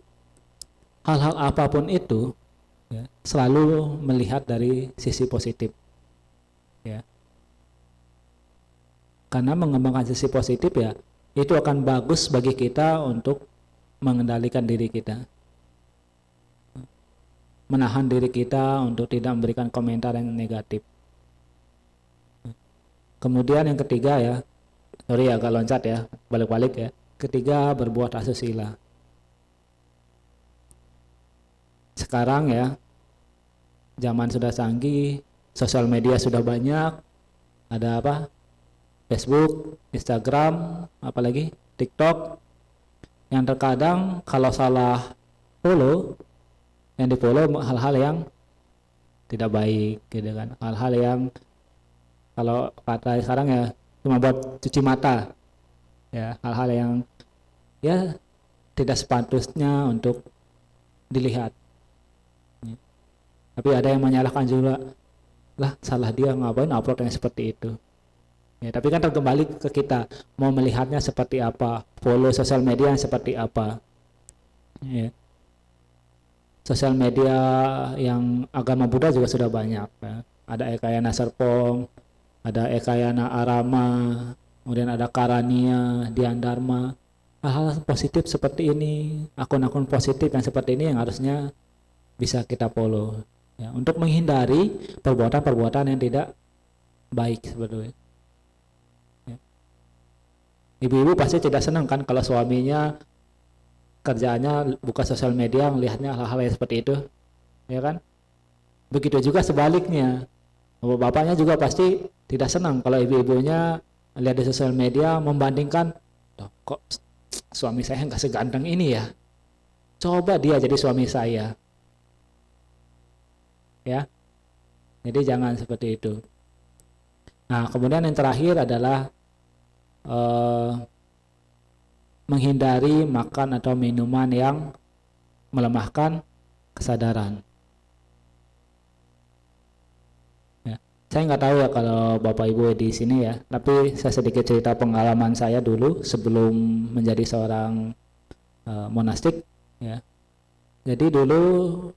hal-hal apapun itu, ya, selalu melihat dari sisi positif. Ya. Karena mengembangkan sisi positif, ya, itu akan bagus bagi kita untuk mengendalikan diri kita, menahan diri kita untuk tidak memberikan komentar yang negatif. Kemudian yang ketiga, ya, sorry agak loncat ya, balik-balik ya. Ketiga, berbuat asusila. Sekarang ya, zaman sudah canggih, sosial media sudah banyak, ada apa? Facebook, Instagram, apalagi TikTok, yang terkadang kalau salah follow, yang di follow hal-hal yang tidak baik, gitu kan? Hal-hal yang kalau kata sekarang ya cuma buat cuci mata, ya, hal-hal yang ya tidak sepatutnya untuk dilihat. Tapi ada yang menyalahkan juga, lah salah dia ngapain upload yang seperti itu. Ya, tapi kan terkembali ke kita mau melihatnya seperti apa, follow sosial media yang seperti apa. Ya. Sosial media yang agama Buddha juga sudah banyak. Ya. Ada Ekayana Serpong, ada Ekayana Arama, kemudian ada Karania, Diandharma. Hal-hal positif seperti ini, akun-akun positif yang seperti ini yang harusnya bisa kita follow. Ya, untuk menghindari perbuatan-perbuatan yang tidak baik sebetulnya. Ya. Ibu-ibu pasti tidak senang kan kalau suaminya kerjaannya buka sosial media melihatnya hal-hal yang seperti itu, ya kan? Begitu juga sebaliknya, bapaknya juga pasti tidak senang kalau ibu-ibunya lihat di sosial media membandingkan, kok suami saya nggak seganteng ini ya, coba dia jadi suami saya. Ya, jadi jangan seperti itu. Nah, kemudian yang terakhir adalah menghindari makan atau minuman yang melemahkan kesadaran. Ya, saya nggak tahu ya kalau Bapak Ibu di sini ya, tapi saya sedikit cerita pengalaman saya dulu sebelum menjadi seorang monastik. Ya. Jadi dulu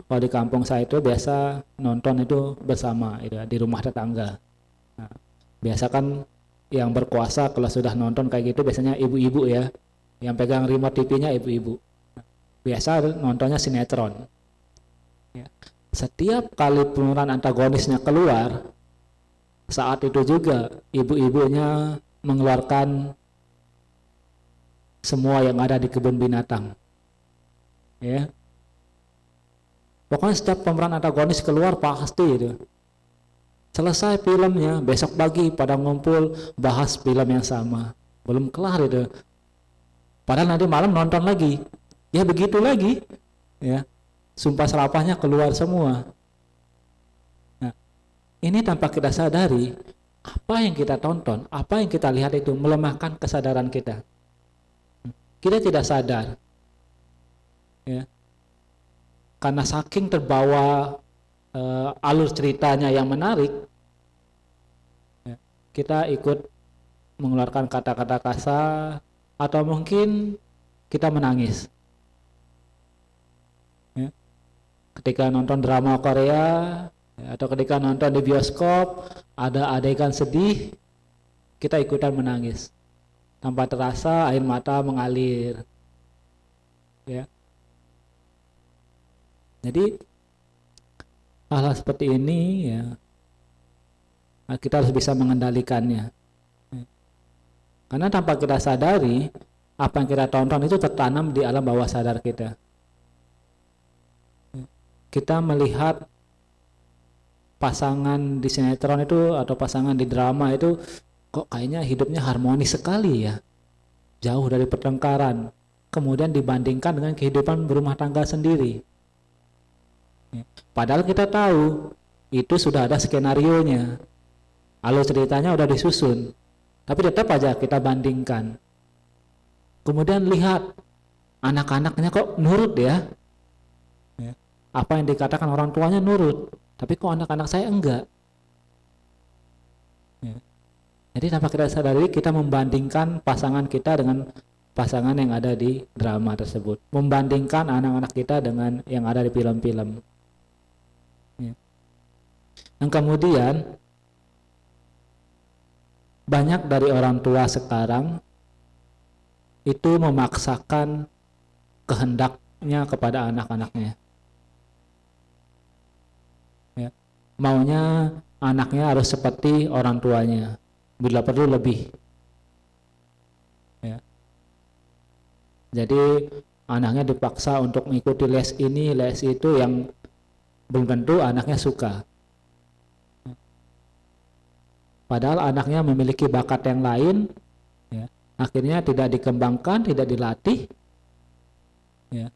kalau di kampung saya itu biasa nonton itu bersama itu di rumah tetangga. Nah, biasa kan yang berkuasa kalau sudah nonton kayak gitu biasanya ibu-ibu ya, yang pegang remote TV-nya ibu-ibu. Nah, biasa nontonnya sinetron. Ya. Setiap kali pemeran antagonisnya keluar, saat itu juga ibu-ibunya mengeluarkan semua yang ada di kebun binatang. Ya. Pokoknya setiap pemeran antagonis keluar pasti itu. Selesai filmnya, besok pagi pada ngumpul bahas film yang sama. Belum kelar itu. Padahal nanti malam nonton lagi. Ya begitu lagi. Ya. Sumpah serapahnya keluar semua. Nah, ini tanpa kita sadari, apa yang kita tonton, apa yang kita lihat itu melemahkan kesadaran kita. Kita tidak sadar. Ya. Karena saking terbawa alur ceritanya yang menarik, ya, kita ikut mengeluarkan kata-kata kasar atau mungkin kita menangis. Ya. Ketika nonton drama Korea ya, atau ketika nonton di bioskop ada adegan sedih, kita ikutan menangis. Tanpa terasa air mata mengalir. Ya. Jadi hal-hal seperti ini ya kita harus bisa mengendalikannya. Karena tanpa kita sadari, apa yang kita tonton itu tertanam di alam bawah sadar kita. Kita melihat pasangan di sinetron itu atau pasangan di drama itu kok kayaknya hidupnya harmonis sekali ya. Jauh dari pertengkaran. Kemudian dibandingkan dengan kehidupan berumah tangga sendiri. Padahal kita tahu itu sudah ada skenarionya, alur ceritanya udah disusun, tapi tetap aja kita bandingkan. Kemudian lihat anak-anaknya kok nurut ya, apa yang dikatakan orang tuanya nurut, tapi kok anak-anak saya enggak. Jadi tanpa kita sadari kita membandingkan pasangan kita dengan pasangan yang ada di drama tersebut, membandingkan anak-anak kita dengan yang ada di film-film. Dan kemudian banyak dari orang tua sekarang itu memaksakan kehendaknya kepada anak-anaknya. Ya. Maunya anaknya harus seperti orang tuanya, bila perlu lebih. Ya. Jadi anaknya dipaksa untuk mengikuti les ini, les itu yang belum tentu anaknya suka. Padahal anaknya memiliki bakat yang lain, ya, akhirnya tidak dikembangkan, tidak dilatih, ya.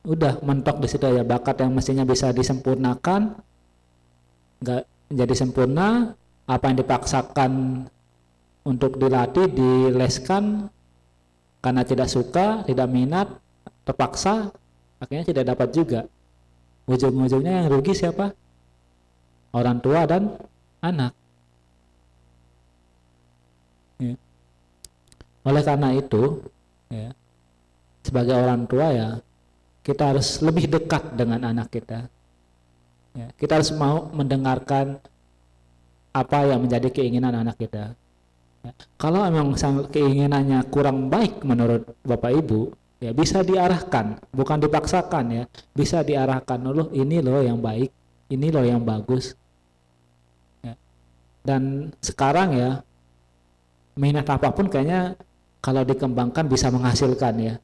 Udah mentok di situ ya, bakat yang mestinya bisa disempurnakan, nggak jadi sempurna, apa yang dipaksakan untuk dilatih, dileskan, karena tidak suka, tidak minat, terpaksa, akhirnya tidak dapat juga. Ujung-ujungnya yang rugi siapa? Orang tua dan anak. Ya. Oleh karena itu, ya, sebagai orang tua ya, kita harus lebih dekat dengan anak kita. Ya, kita harus mau mendengarkan apa yang menjadi keinginan anak kita. Ya, kalau memang keinginannya kurang baik menurut Bapak Ibu, ya bisa diarahkan, bukan dipaksakan ya, bisa diarahkan. Loh, ini loh yang baik, ini loh yang bagus. Dan sekarang ya, minat apapun kayaknya kalau dikembangkan bisa menghasilkan ya.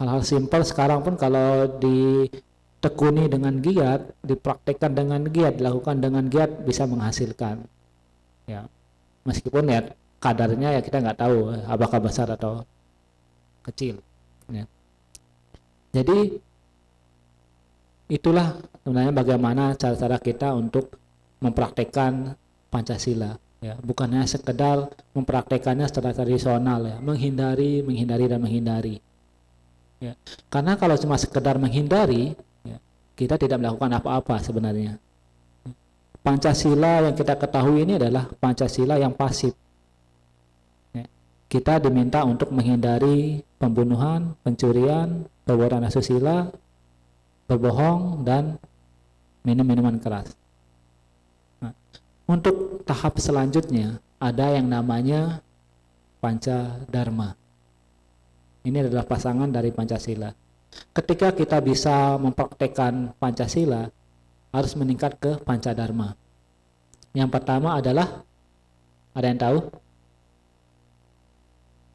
Hal-hal simpel sekarang pun kalau ditekuni dengan giat, dipraktekkan dengan giat, dilakukan dengan giat bisa menghasilkan. Ya, meskipun ya kadarnya ya kita nggak tahu apakah besar atau kecil. Ya. Jadi itulah sebenarnya bagaimana cara-cara kita untuk mempraktekkan Pancasila, ya, bukan hanya sekedar mempraktekannya secara tradisional ya, menghindari dan menghindari. Ya. Karena kalau cuma sekedar menghindari, ya, kita tidak melakukan apa-apa sebenarnya. Pancasila yang kita ketahui ini adalah Pancasila yang pasif. Ya. Kita diminta untuk menghindari pembunuhan, pencurian, perbuatan asusila, berbohong, dan minum minuman keras. Untuk tahap selanjutnya ada yang namanya Pancadharma. Ini adalah pasangan dari Pancasila. Ketika kita bisa mempraktekkan Pancasila, harus meningkat ke Pancadharma. Yang pertama adalah, ada yang tahu?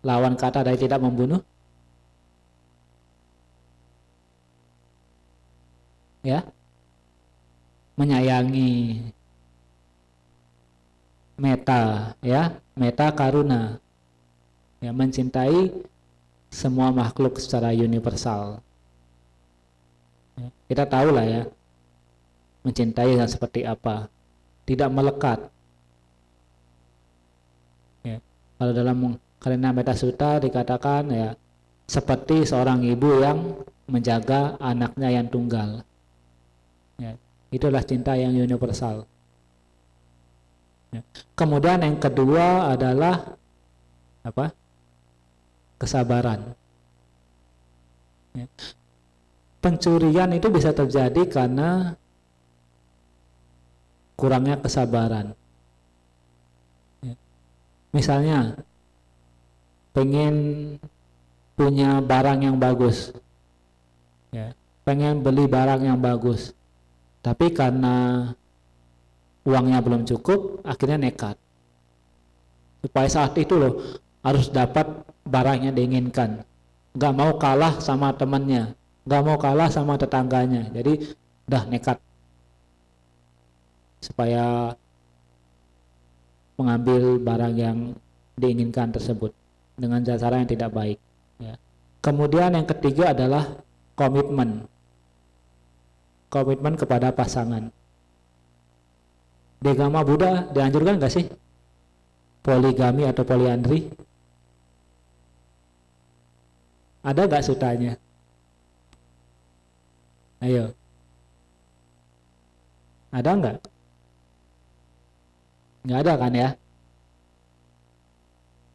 Lawan kata dari tidak membunuh? Ya, menyayangi, meta, ya, meta karuna, ya, mencintai semua makhluk secara universal. Ya, kita tahu lah ya, mencintai yang seperti apa, tidak melekat. Ya, kalau dalam Kalina Metta Sutta dikatakan ya, seperti seorang ibu yang menjaga anaknya yang tunggal. Ya, itulah cinta yang universal. Ya. Kemudian yang kedua adalah apa? Kesabaran. Ya. Pencurian itu bisa terjadi karena kurangnya kesabaran. Ya. Misalnya, pengen punya barang yang bagus, ya, pengen beli barang yang bagus, tapi karena uangnya belum cukup, akhirnya nekat. Supaya saat itu loh, harus dapat barang yang diinginkan. Gak mau kalah sama temannya, gak mau kalah sama tetangganya. Jadi udah nekat. Supaya mengambil barang yang diinginkan tersebut dengan cara yang tidak baik. Ya. Kemudian yang ketiga adalah komitmen. Komitmen kepada pasangan. Di agama Buddha dianjurkan nggak sih poligami atau poliandri? Ada nggak sutanya? Ayo, ada nggak? Nggak ada kan ya?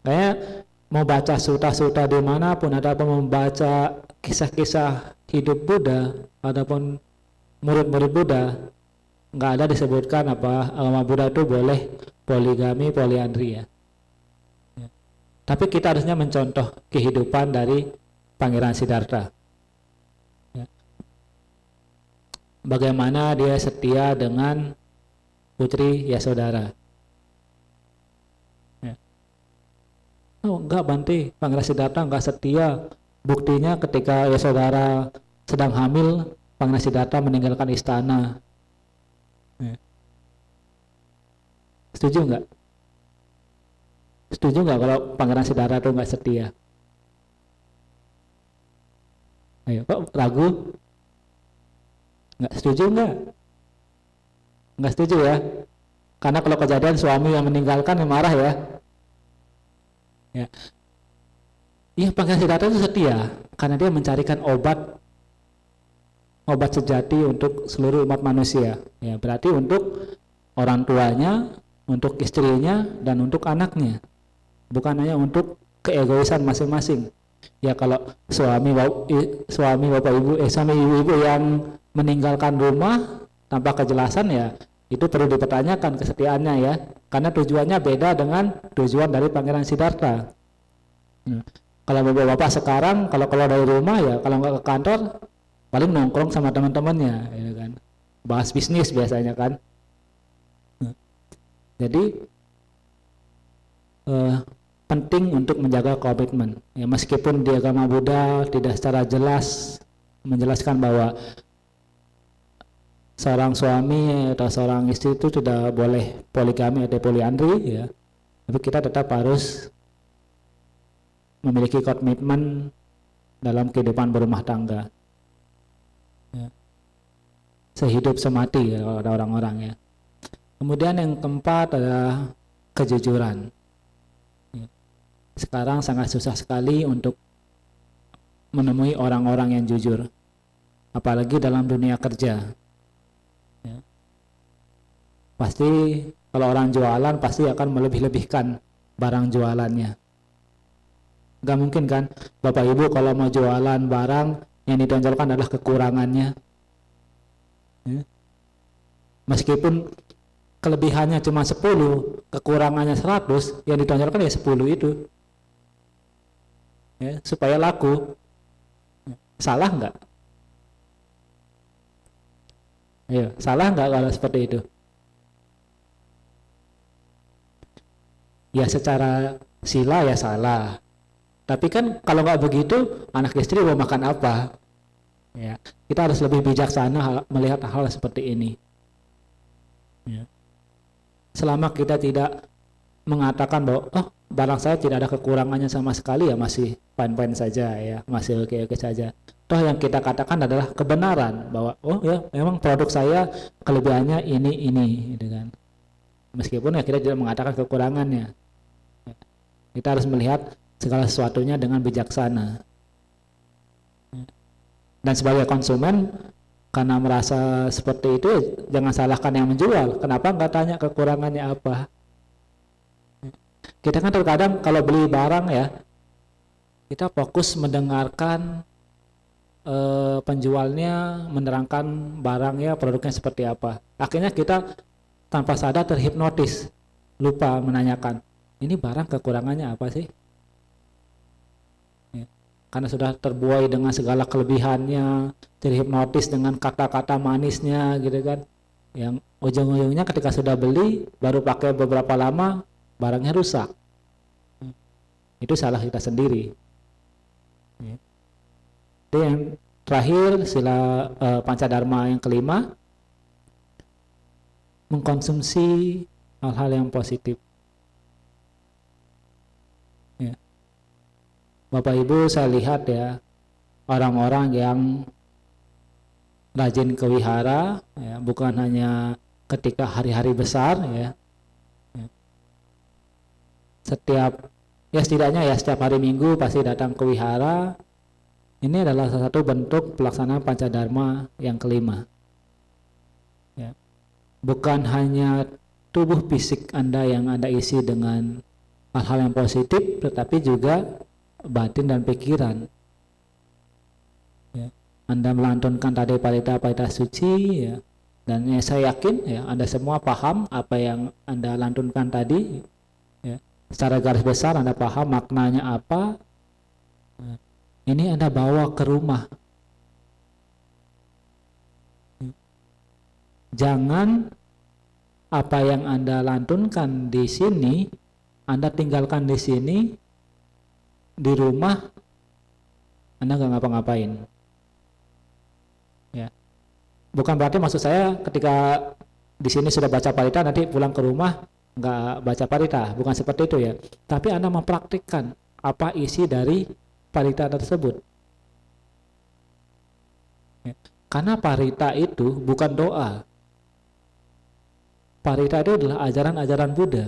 Kayaknya mau baca suta-suta dimanapun ataupun membaca kisah-kisah hidup Buddha ataupun murid-murid Buddha, nggak ada disebutkan apa agama Buddha itu boleh poligami, poliandri ya. Tapi kita harusnya mencontoh kehidupan dari Pangeran Siddhartha. Ya. Bagaimana dia setia dengan Putri Yasodhara. Ya. Oh enggak Bante, Pangeran Siddhartha enggak setia. Buktinya ketika Yasodhara sedang hamil, Pangeran Siddhartha meninggalkan istana. Ya. Setuju enggak? Setuju enggak kalau Pangeran Siddhartha itu enggak setia? Ayo, kok ragu? Enggak setuju enggak? Enggak setuju ya? Karena kalau kejadian suami yang meninggalkan yang marah ya. Ya. Iya, Pangeran Siddhartha itu setia karena dia mencarikan obat sejati untuk seluruh umat manusia. Ya, berarti untuk orang tuanya, untuk istrinya, dan untuk anaknya. Bukan hanya untuk keegoisan masing-masing. Ya kalau suami ibu yang meninggalkan rumah tanpa kejelasan ya itu perlu dipertanyakan kesetiaannya ya, karena tujuannya beda dengan tujuan dari Pangeran Siddhartha. Kalau bapak-bapak sekarang kalau keluar dari rumah ya kalau nggak ke kantor paling nongkrong sama teman-temannya, ya kan, bahas bisnis biasanya kan. Jadi penting untuk menjaga komitmen. Ya, meskipun di agama Buddha tidak secara jelas menjelaskan bahwa seorang suami atau seorang istri itu sudah boleh poligami atau poliandri, ya, tapi kita tetap harus memiliki komitmen dalam kehidupan berumah tangga. Ya. Sehidup semati ya, kalau ada orang-orang ya. Kemudian yang keempat adalah kejujuran. Sekarang sangat susah sekali untuk menemui orang-orang yang jujur, apalagi dalam dunia kerja. Ya. Pasti kalau orang jualan pasti akan melebih-lebihkan barang jualannya. Gak mungkin kan Bapak Ibu kalau mau jualan barang yang ditonjolkan adalah kekurangannya. Ya. Meskipun kelebihannya cuma 10, kekurangannya 100, yang ditonjolkan ya 10 itu. ya, supaya laku. Salah nggak? Ayo, salah nggak kalau seperti itu? Ya secara sila ya salah. Tapi kan kalau nggak begitu, anak istri mau makan apa? Ya, kita harus lebih bijaksana melihat hal seperti ini. Ya. Selama kita tidak mengatakan bahwa barang saya tidak ada kekurangannya sama sekali, ya masih fine-fine saja, ya masih oke-oke saja. Toh yang kita katakan adalah kebenaran bahwa ya memang produk saya kelebihannya ini gitu kan. Meskipun ya kita tidak mengatakan kekurangannya. Kita harus melihat segala sesuatunya dengan bijaksana. Dan sebagai konsumen, karena merasa seperti itu, jangan salahkan yang menjual. Kenapa nggak tanya kekurangannya apa? Kita kan terkadang kalau beli barang ya, kita fokus mendengarkan penjualnya menerangkan barangnya, produknya seperti apa. Akhirnya kita tanpa sadar terhipnotis, lupa menanyakan, ini barang kekurangannya apa sih? Ya. Karena sudah terbuai dengan segala kelebihannya, terhipnotis dengan kata-kata manisnya gitu kan. Yang ujung-ujungnya ketika sudah beli, baru pakai beberapa lama, barangnya rusak. Itu salah kita sendiri. Ya. Itu yang terakhir, sila Pancadharma yang kelima, mengkonsumsi hal-hal yang positif. Ya. Bapak Ibu, saya lihat ya, orang-orang yang rajin ke wihara, ya, bukan hanya ketika hari-hari besar, ya. Setidaknya setiap hari Minggu pasti datang ke wihara. Ini adalah salah satu bentuk pelaksanaan Pancadharma yang kelima. Ya. Bukan hanya tubuh fisik Anda yang Anda isi dengan hal-hal yang positif, tetapi juga batin dan pikiran. Ya. Anda melantunkan tadi parita-parita suci, ya. Dan saya yakin ya Anda semua paham apa yang Anda lantunkan tadi. Ya. Secara garis besar Anda paham maknanya apa. Ya. Ini Anda bawa ke rumah. Jangan apa yang Anda lantunkan di sini, Anda tinggalkan di sini, di rumah, Anda nggak ngapa-ngapain. Ya. Bukan berarti maksud saya ketika di sini sudah baca parita, nanti pulang ke rumah nggak baca parita, bukan seperti itu ya. Tapi Anda mempraktikkan apa isi dari parita tersebut. Ya. Karena parita itu bukan doa. Parita itu adalah ajaran-ajaran Buddha.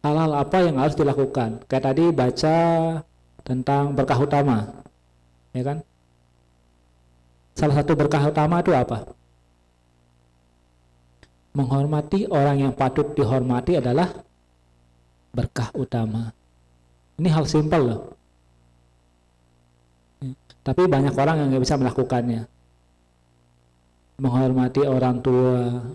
Hal-hal apa yang harus dilakukan? Kayak tadi baca tentang berkah utama, ya kan? Salah satu berkah utama itu apa? Menghormati orang yang patut dihormati adalah berkah utama. Ini hal simpel loh. Tapi banyak orang yang nggak bisa melakukannya. Menghormati orang tua.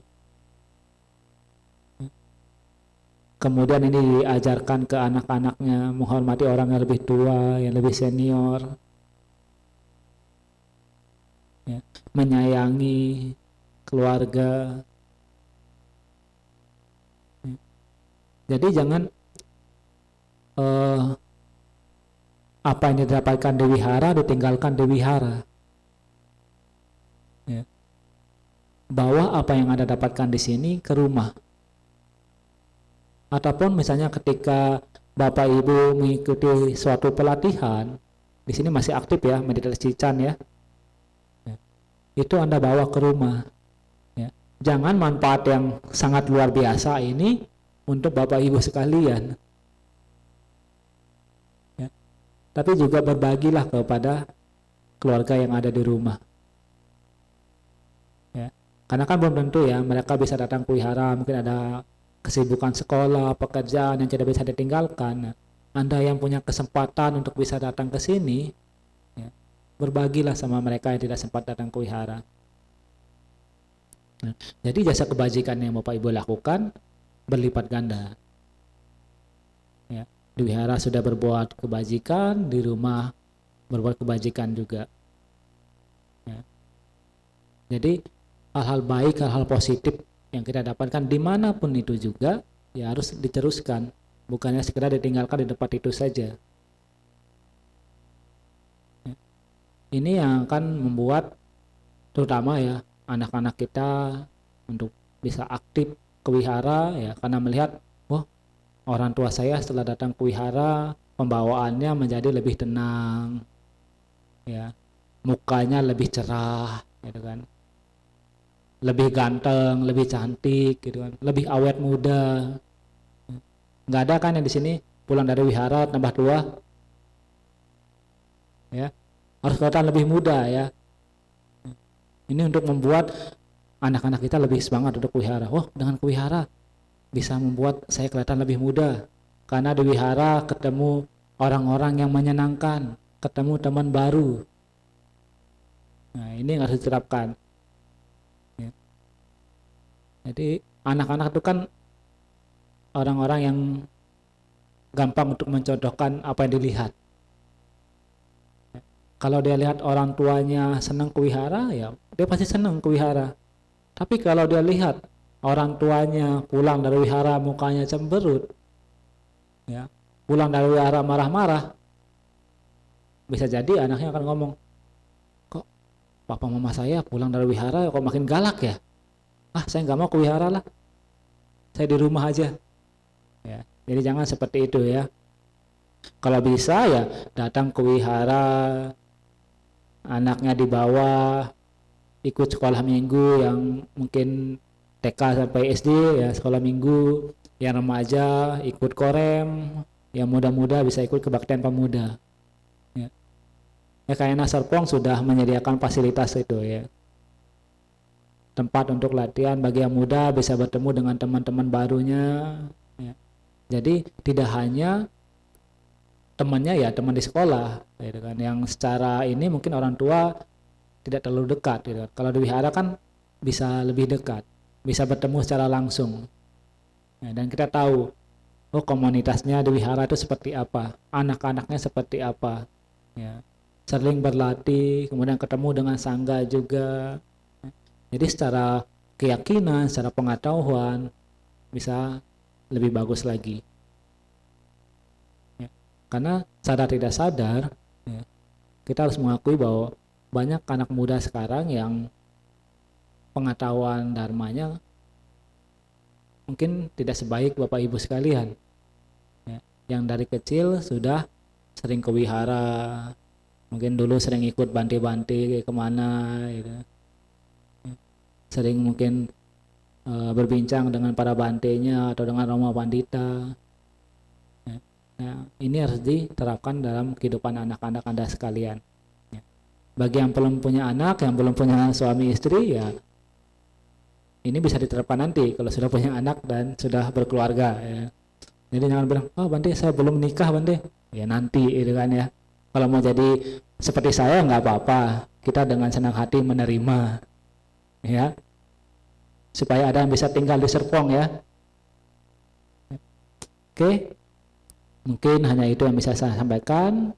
Kemudian ini diajarkan ke anak-anaknya, menghormati orang yang lebih tua, yang lebih senior. Ya. Menyayangi keluarga. Ya. Jadi jangan apa yang didapatkan di wihara ditinggalkan di wihara. Ya. Bawa apa yang Anda dapatkan di sini ke rumah. Ataupun misalnya ketika Bapak Ibu mengikuti suatu pelatihan, di sini masih aktif ya meditasi Chan ya. Ya. Itu Anda bawa ke rumah. Ya. Jangan manfaat yang sangat luar biasa ini untuk Bapak Ibu sekalian. Tapi juga berbagilah kepada keluarga yang ada di rumah. Ya. Karena kan belum tentu ya mereka bisa datang ke wihara, mungkin ada kesibukan sekolah, pekerjaan yang tidak bisa ditinggalkan. Nah, Anda yang punya kesempatan untuk bisa datang ke sini, ya, berbagilah sama mereka yang tidak sempat datang ke wihara. Nah, jadi jasa kebajikan yang Bapak Ibu lakukan berlipat ganda. Ya. Di wihara sudah berbuat kebajikan, di rumah berbuat kebajikan juga. Ya. Jadi hal-hal baik, hal-hal positif yang kita dapatkan dimanapun itu juga ya harus diteruskan, bukannya sekedar ditinggalkan di tempat itu saja. Ya. Ini yang akan membuat terutama ya anak-anak kita untuk bisa aktif ke wihara ya, karena melihat wah orang tua saya setelah datang ke wihara pembawaannya menjadi lebih tenang ya, mukanya lebih cerah gitu kan, lebih ganteng, lebih cantik gitu kan, lebih awet muda. Nggak ada kan yang di sini pulang dari wihara tambah tua ya, harus kelihatan lebih muda ya. Ini untuk membuat anak-anak kita lebih semangat untuk wihara. Wah, dengan ke wihara bisa membuat saya kelihatan lebih muda. Karena di wihara ketemu orang-orang yang menyenangkan, ketemu teman baru. Nah, ini yang harus diterapkan. Ya. Jadi anak-anak itu kan orang-orang yang gampang untuk mencontohkan apa yang dilihat. Kalau dia lihat orang tuanya senang ke wihara, ya dia pasti senang ke wihara. Tapi kalau dia lihat orang tuanya pulang dari wihara mukanya cemberut, ya, pulang dari wihara marah-marah, bisa jadi anaknya akan ngomong, kok papa mama saya pulang dari wihara kok makin galak ya? Ah, saya nggak mau ke wihara lah, saya di rumah aja. Ya, jadi jangan seperti itu ya. Kalau bisa ya datang ke wihara, anaknya dibawa ikut sekolah minggu yang mungkin TK sampai SD ya, sekolah minggu, yang remaja ikut korem, yang muda-muda bisa ikut kebaktian pemuda ya. Ya kayak Serpong sudah menyediakan fasilitas itu ya, tempat untuk latihan bagi yang muda bisa bertemu dengan teman-teman barunya ya. Jadi tidak hanya temannya ya teman di sekolah gitu kan, yang secara ini mungkin orang tua tidak terlalu dekat gitu kan. Kalau di wihara kan bisa lebih dekat, bisa bertemu secara langsung ya, dan kita tahu oh komunitasnya di wihara itu seperti apa, anak-anaknya seperti apa ya, sering berlatih, kemudian ketemu dengan sangga juga. Jadi secara keyakinan, secara pengetahuan bisa lebih bagus lagi. Karena sadar tidak sadar ya, kita harus mengakui bahwa banyak anak muda sekarang yang pengetahuan dharmanya mungkin tidak sebaik Bapak Ibu sekalian ya, yang dari kecil sudah sering ke wihara, mungkin dulu sering ikut bante-bante kemana gitu. Sering mungkin berbincang dengan para bantenya atau dengan Roma Pandita. Nah, ini harus diterapkan dalam kehidupan anak-anak Anda sekalian. Ya. Bagi yang belum punya anak, yang belum punya suami istri, ya ini bisa diterapkan nanti kalau sudah punya anak dan sudah berkeluarga. Ya. Jadi jangan bilang, oh Bante saya belum nikah Bante. Ya nanti itu kan ya. Kalau mau jadi seperti saya nggak apa-apa. Kita dengan senang hati menerima, ya. Supaya ada yang bisa tinggal di Serpong ya. Oke. Mungkin hanya itu yang bisa saya sampaikan.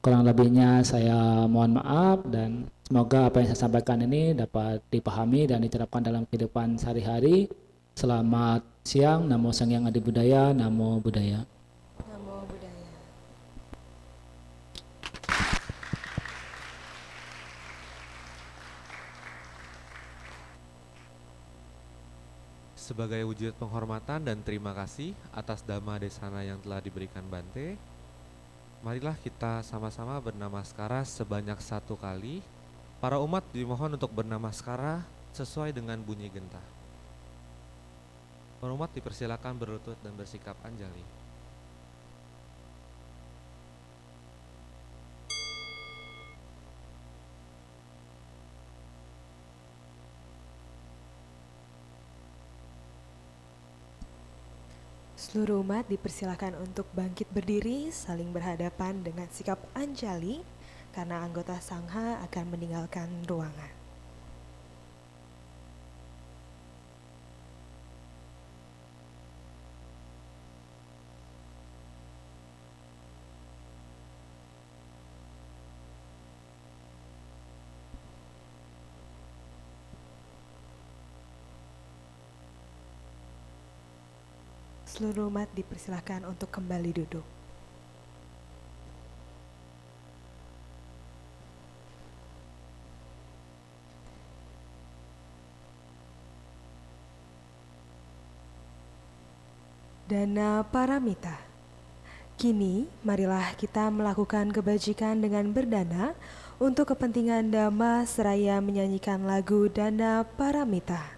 Kurang lebihnya saya mohon maaf dan semoga apa yang saya sampaikan ini dapat dipahami dan diterapkan dalam kehidupan sehari-hari. Selamat siang, Namo Sang Hyang Adi Budaya, Namo Buddhaya. Namo Buddhaya. Sebagai wujud penghormatan dan terima kasih atas dhamma desana yang telah diberikan Bante, marilah kita sama-sama bernamaskara sebanyak 1 kali. Para umat dimohon untuk bernamaskara sesuai dengan bunyi gentah. Para umat dipersilakan berlutut dan bersikap anjali. Seluruh umat dipersilakan untuk bangkit berdiri, saling berhadapan dengan sikap anjali, karena anggota sangha akan meninggalkan ruangan. Seluruh umat dipersilahkan untuk kembali duduk. Dana Paramita. Kini, marilah kita melakukan kebajikan dengan berdana untuk kepentingan Dhamma seraya menyanyikan lagu Dana Paramita.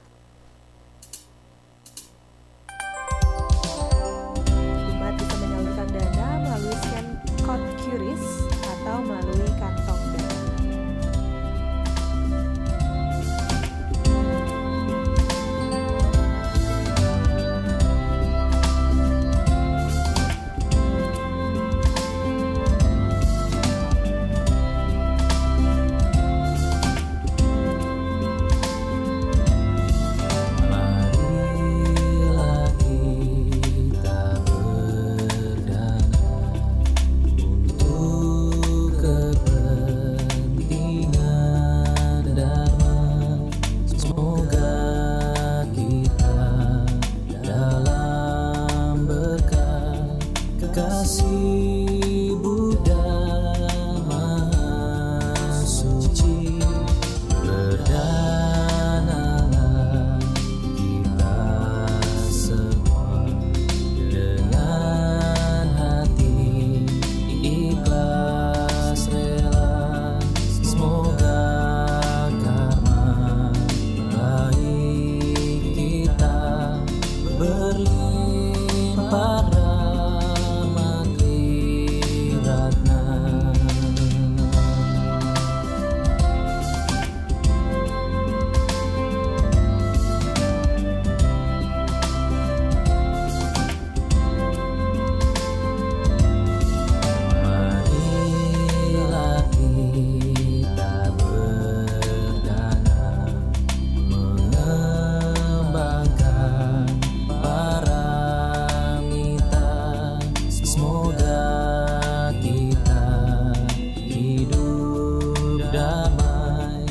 Umat bisa menyalurkan dana melalui scan code QRIS atau melalui kantong dana. Marilah kita berdana untuk kepentingan Dharma. Semoga kita dalam berkat kasih Buddha Maha Suci. Berdanalah kita semua dengan hati ikhlas rela. Semoga karma baik kita berlimpah rahmat Triratna. Marilah kita berdana mengembangkan paramita. Semoga kita hidup damai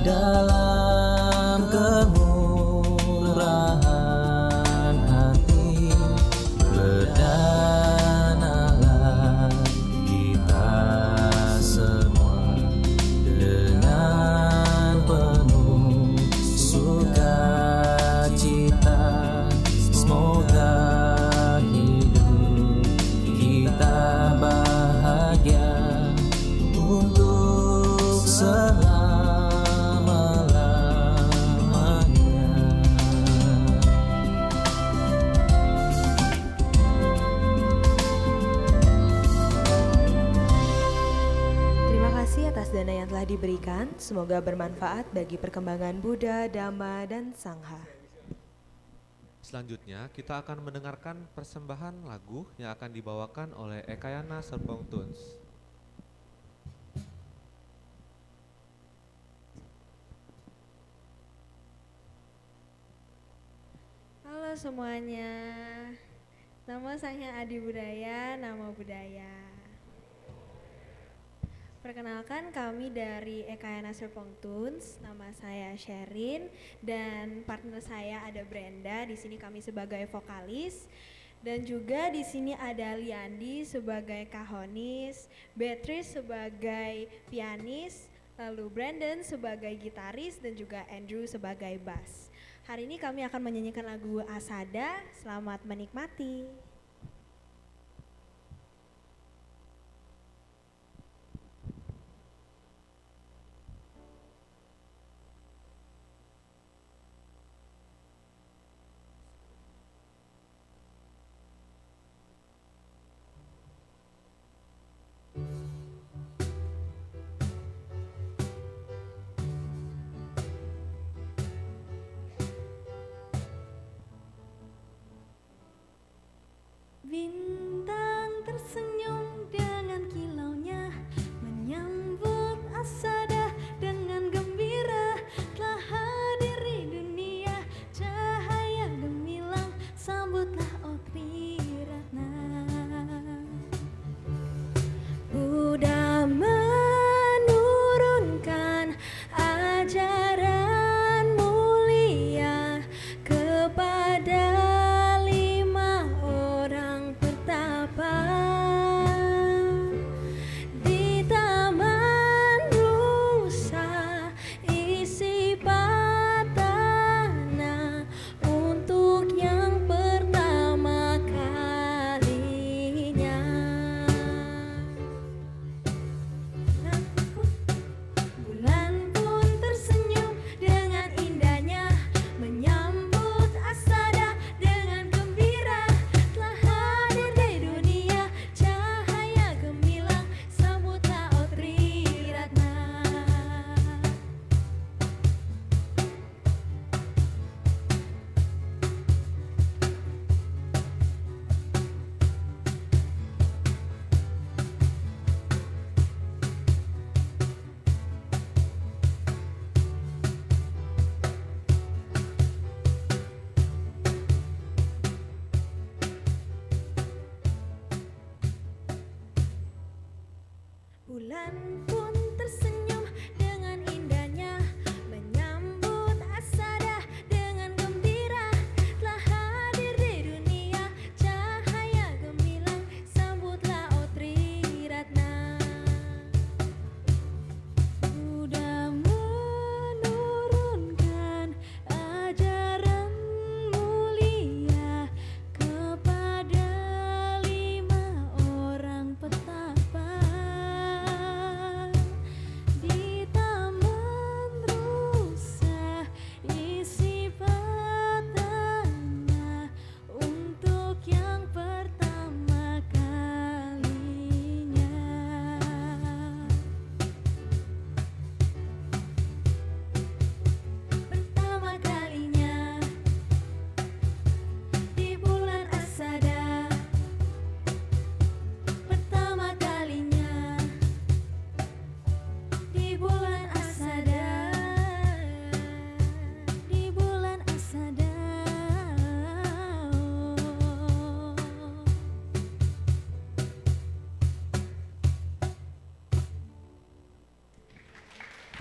dalam kemurahan hati. Berdanalah kita semua dengan penuh sukacita. Semoga hidup kita bahagia untuk selama-lamanya. Terima kasih atas dana yang telah diberikan. Semoga bermanfaat bagi perkembangan Buddha, Dhamma, dan Sangha. Selanjutnya, kita akan mendengarkan persembahan lagu yang akan dibawakan oleh Ekayana Serpong Tunes. Halo semuanya, nama saya Adi Budaya, nama budaya. Perkenalkan, kami dari Ekayana Serpong Tunes. Nama saya Sherin dan partner saya ada Brenda. Di sini kami sebagai vokalis. Dan juga di sini ada Liandi sebagai kahonis, Beatrice sebagai pianis, lalu Brandon sebagai gitaris dan juga Andrew sebagai bass. Hari ini kami akan menyanyikan lagu Asada. Selamat menikmati.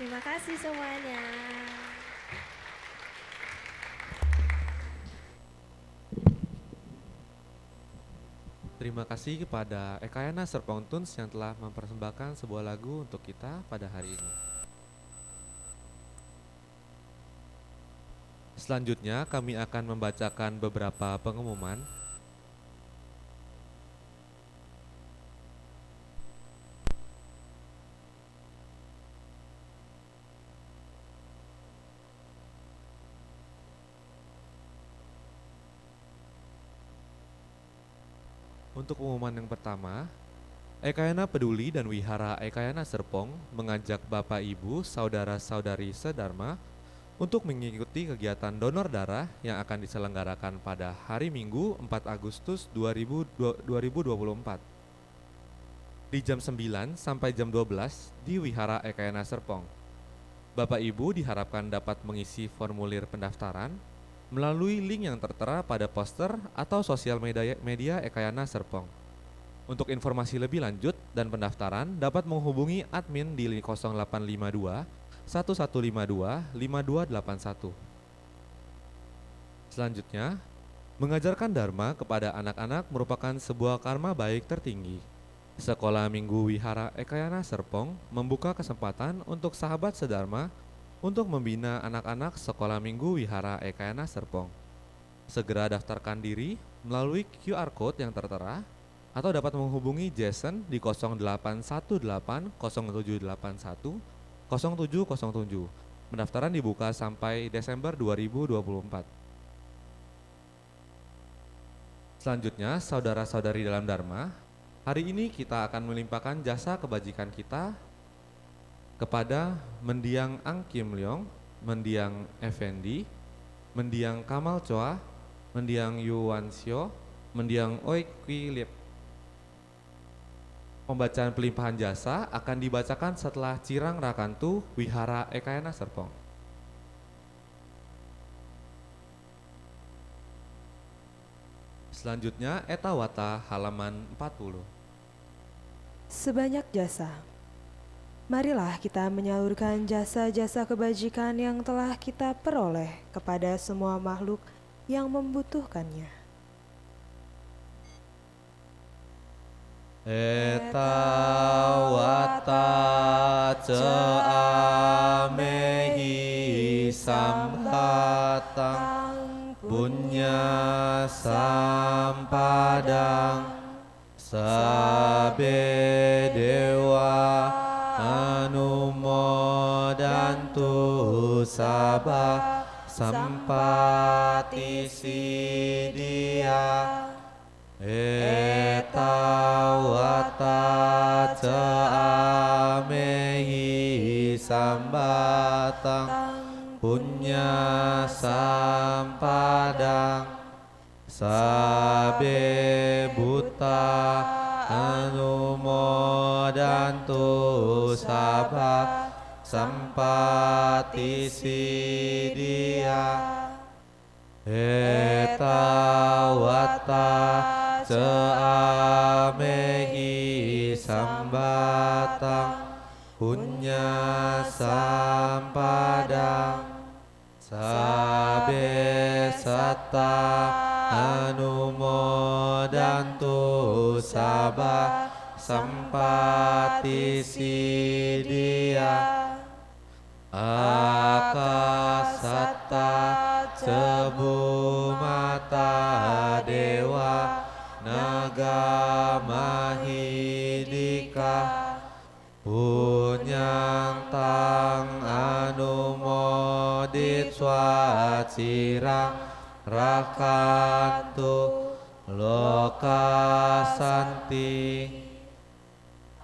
Terima kasih semuanya. Terima kasih kepada Ekayana Serpong Tunes yang telah mempersembahkan sebuah lagu untuk kita pada hari ini. Selanjutnya kami akan membacakan beberapa pengumuman. Untuk pengumuman yang pertama, Ekayana Peduli dan Wihara Ekayana Serpong mengajak Bapak Ibu, Saudara-saudari sedharma untuk mengikuti kegiatan donor darah yang akan diselenggarakan pada hari Minggu 4 Agustus 2024 di jam 9 sampai jam 12 di Wihara Ekayana Serpong. Bapak Ibu diharapkan dapat mengisi formulir pendaftaran melalui link yang tertera pada poster atau sosial media Ekayana Serpong. Untuk informasi lebih lanjut dan pendaftaran dapat menghubungi admin di 0852 1152 5281. Selanjutnya, mengajarkan Dharma kepada anak-anak merupakan sebuah karma baik tertinggi. Sekolah Minggu Wihara Ekayana Serpong membuka kesempatan untuk sahabat sedharma untuk membina anak-anak Sekolah Minggu Wihara Ekayana Serpong. Segera daftarkan diri melalui QR Code yang tertera atau dapat menghubungi Jason di 0818 0781 0707. Pendaftaran dibuka sampai Desember 2024. Selanjutnya, saudara-saudari dalam Dharma, hari ini kita akan melimpahkan jasa kebajikan kita kepada Mendiang Ang Kim Leong, Mendiang Effendi, Mendiang Kamal Choa, Mendiang Yuan Sio, Mendiang Oi Kui Lip. Pembacaan pelimpahan jasa akan dibacakan setelah Cirang Rakantu Wihara Ekayana Serpong. Selanjutnya Eta Wata halaman 40. Sebanyak jasa. Marilah kita menyalurkan jasa-jasa kebajikan yang telah kita peroleh kepada semua makhluk yang membutuhkannya. Eta wata ceamehi samhatang punya sampadang sabe dewa anumodantu sabah sampati sidia eta wata ceamehi sambatang punya sampadang sabe buta anumodantu sabah sampati sidia eta wata ceamehi sambatang punya sampadang sabe satta anumodantu sabah sampati sidia akasata cebu mata dewa naga mahidika punyang tang anumodit swacirang rakantu lokasanti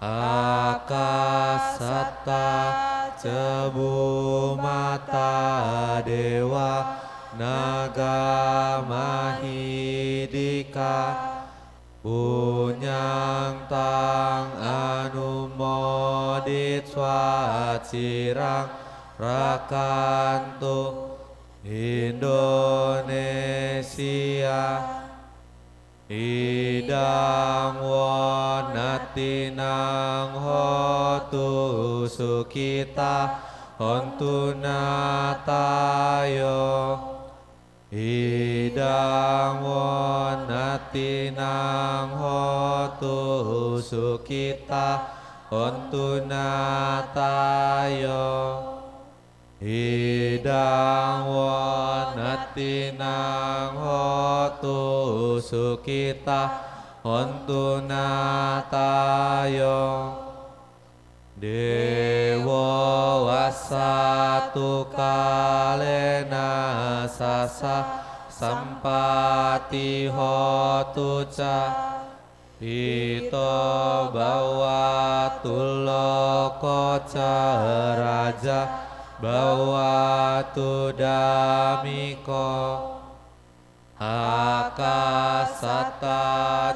akasata cebu mata dewa naga mahidika punyang tang anumodit swacirang rakantu Indonesia idang wonatinang hotu sukita hontu natayo idang won natinang hotu sukita hontu natayo idang won natinang hotu sukita hontu natayo Dewa wasatu kalena sasa sampati hotu ca Ito bawatu loko ca raja bawatu damiko Akasata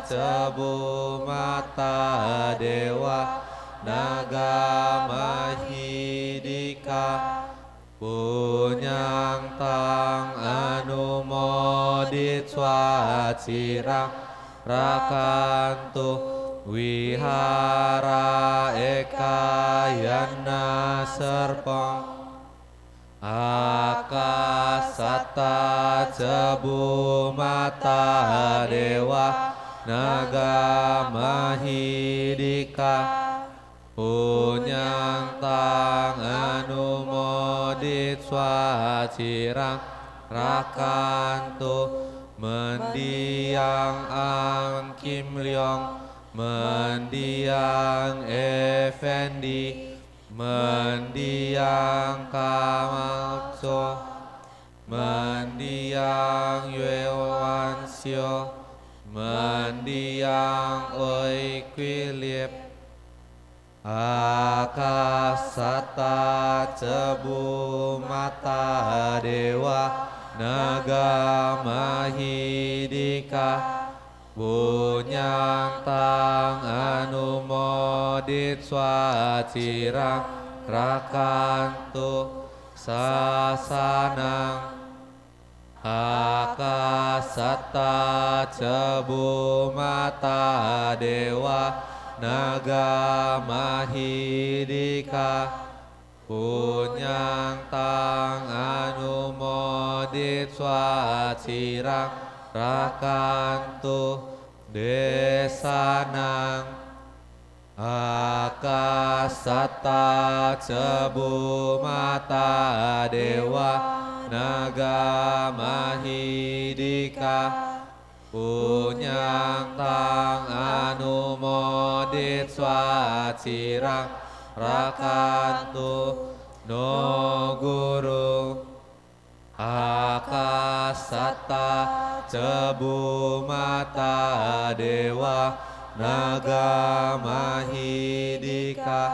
cebu mata dewa naga mahidika punyang tang anumodit swacirang rakantu wihara ekayana serpong Akasata cebu mata dewa naga mahidika punyang tang anumodit swacirang rakantu mendiang angkim liong mendiang effendi mendiang kamakso mendiang yuewansyo mendiang oikwilip Akasata cebu mata dewa naga mahidika punyang tang anumodit swacirang rakantu sasanang Akasata cebu mata dewa naga mahidika punyang tang anumodit swacirang rakantu desanang Akasata cebu mata dewa naga mahidika punyang tang anumodit swacirang rakantu no guru Akasata cebu mata dewa naga mahidika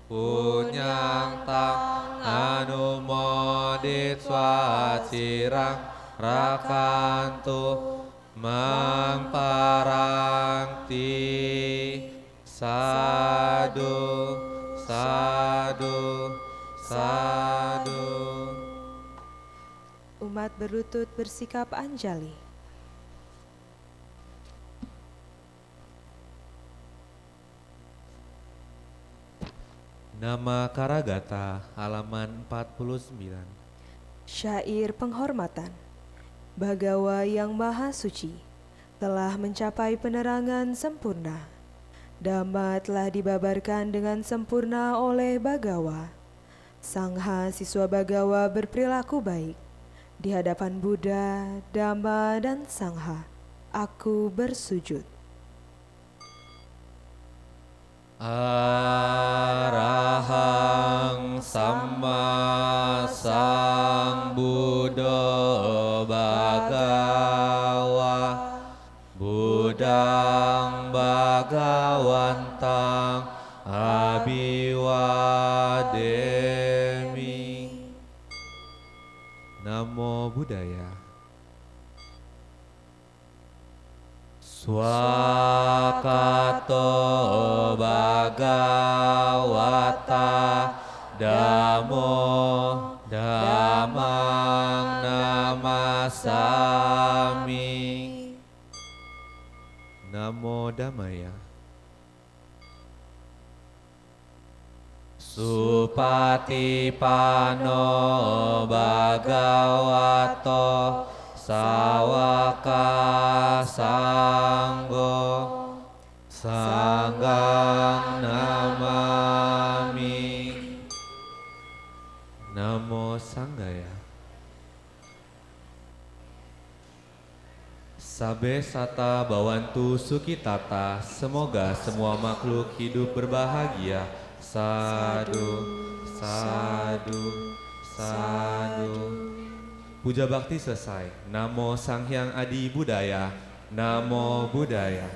punyang tang anumodit swacirang rakantu mamparangti sadu sadu sadu. Umat berlutut bersikap anjali. Nama Karagata halaman 49. Syair penghormatan. Bagawa yang maha suci telah mencapai penerangan sempurna. Dhamma telah dibabarkan dengan sempurna oleh Bagawa. Sangha siswa Bagawa berperilaku baik. Di hadapan Buddha, Dhamma, dan Sangha, aku bersujud. Arahang Samma Sambuddho Bhagawa Buddhang Bhagawantang Abhiwademi. Namo Buddhaya. Swakato Bhagavata Dhammo Dhammang Namasami. Namo Dhammaya. Supatipano Bhagavato Sawaka Sanggo Sanggang Namami. Namo Sanggaya. Sabe sata bawantu sukitata, semoga semua makhluk hidup berbahagia. Sadu, sadu, sadu. Puja bakti selesai. Namo Sang Hyang Adi Budaya. Namo Buddhaya.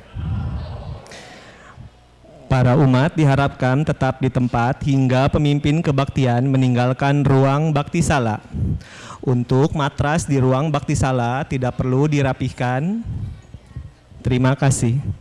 Para umat diharapkan tetap di tempat hingga pemimpin kebaktian meninggalkan ruang baktisala. Untuk matras di ruang baktisala tidak perlu dirapihkan. Terima kasih.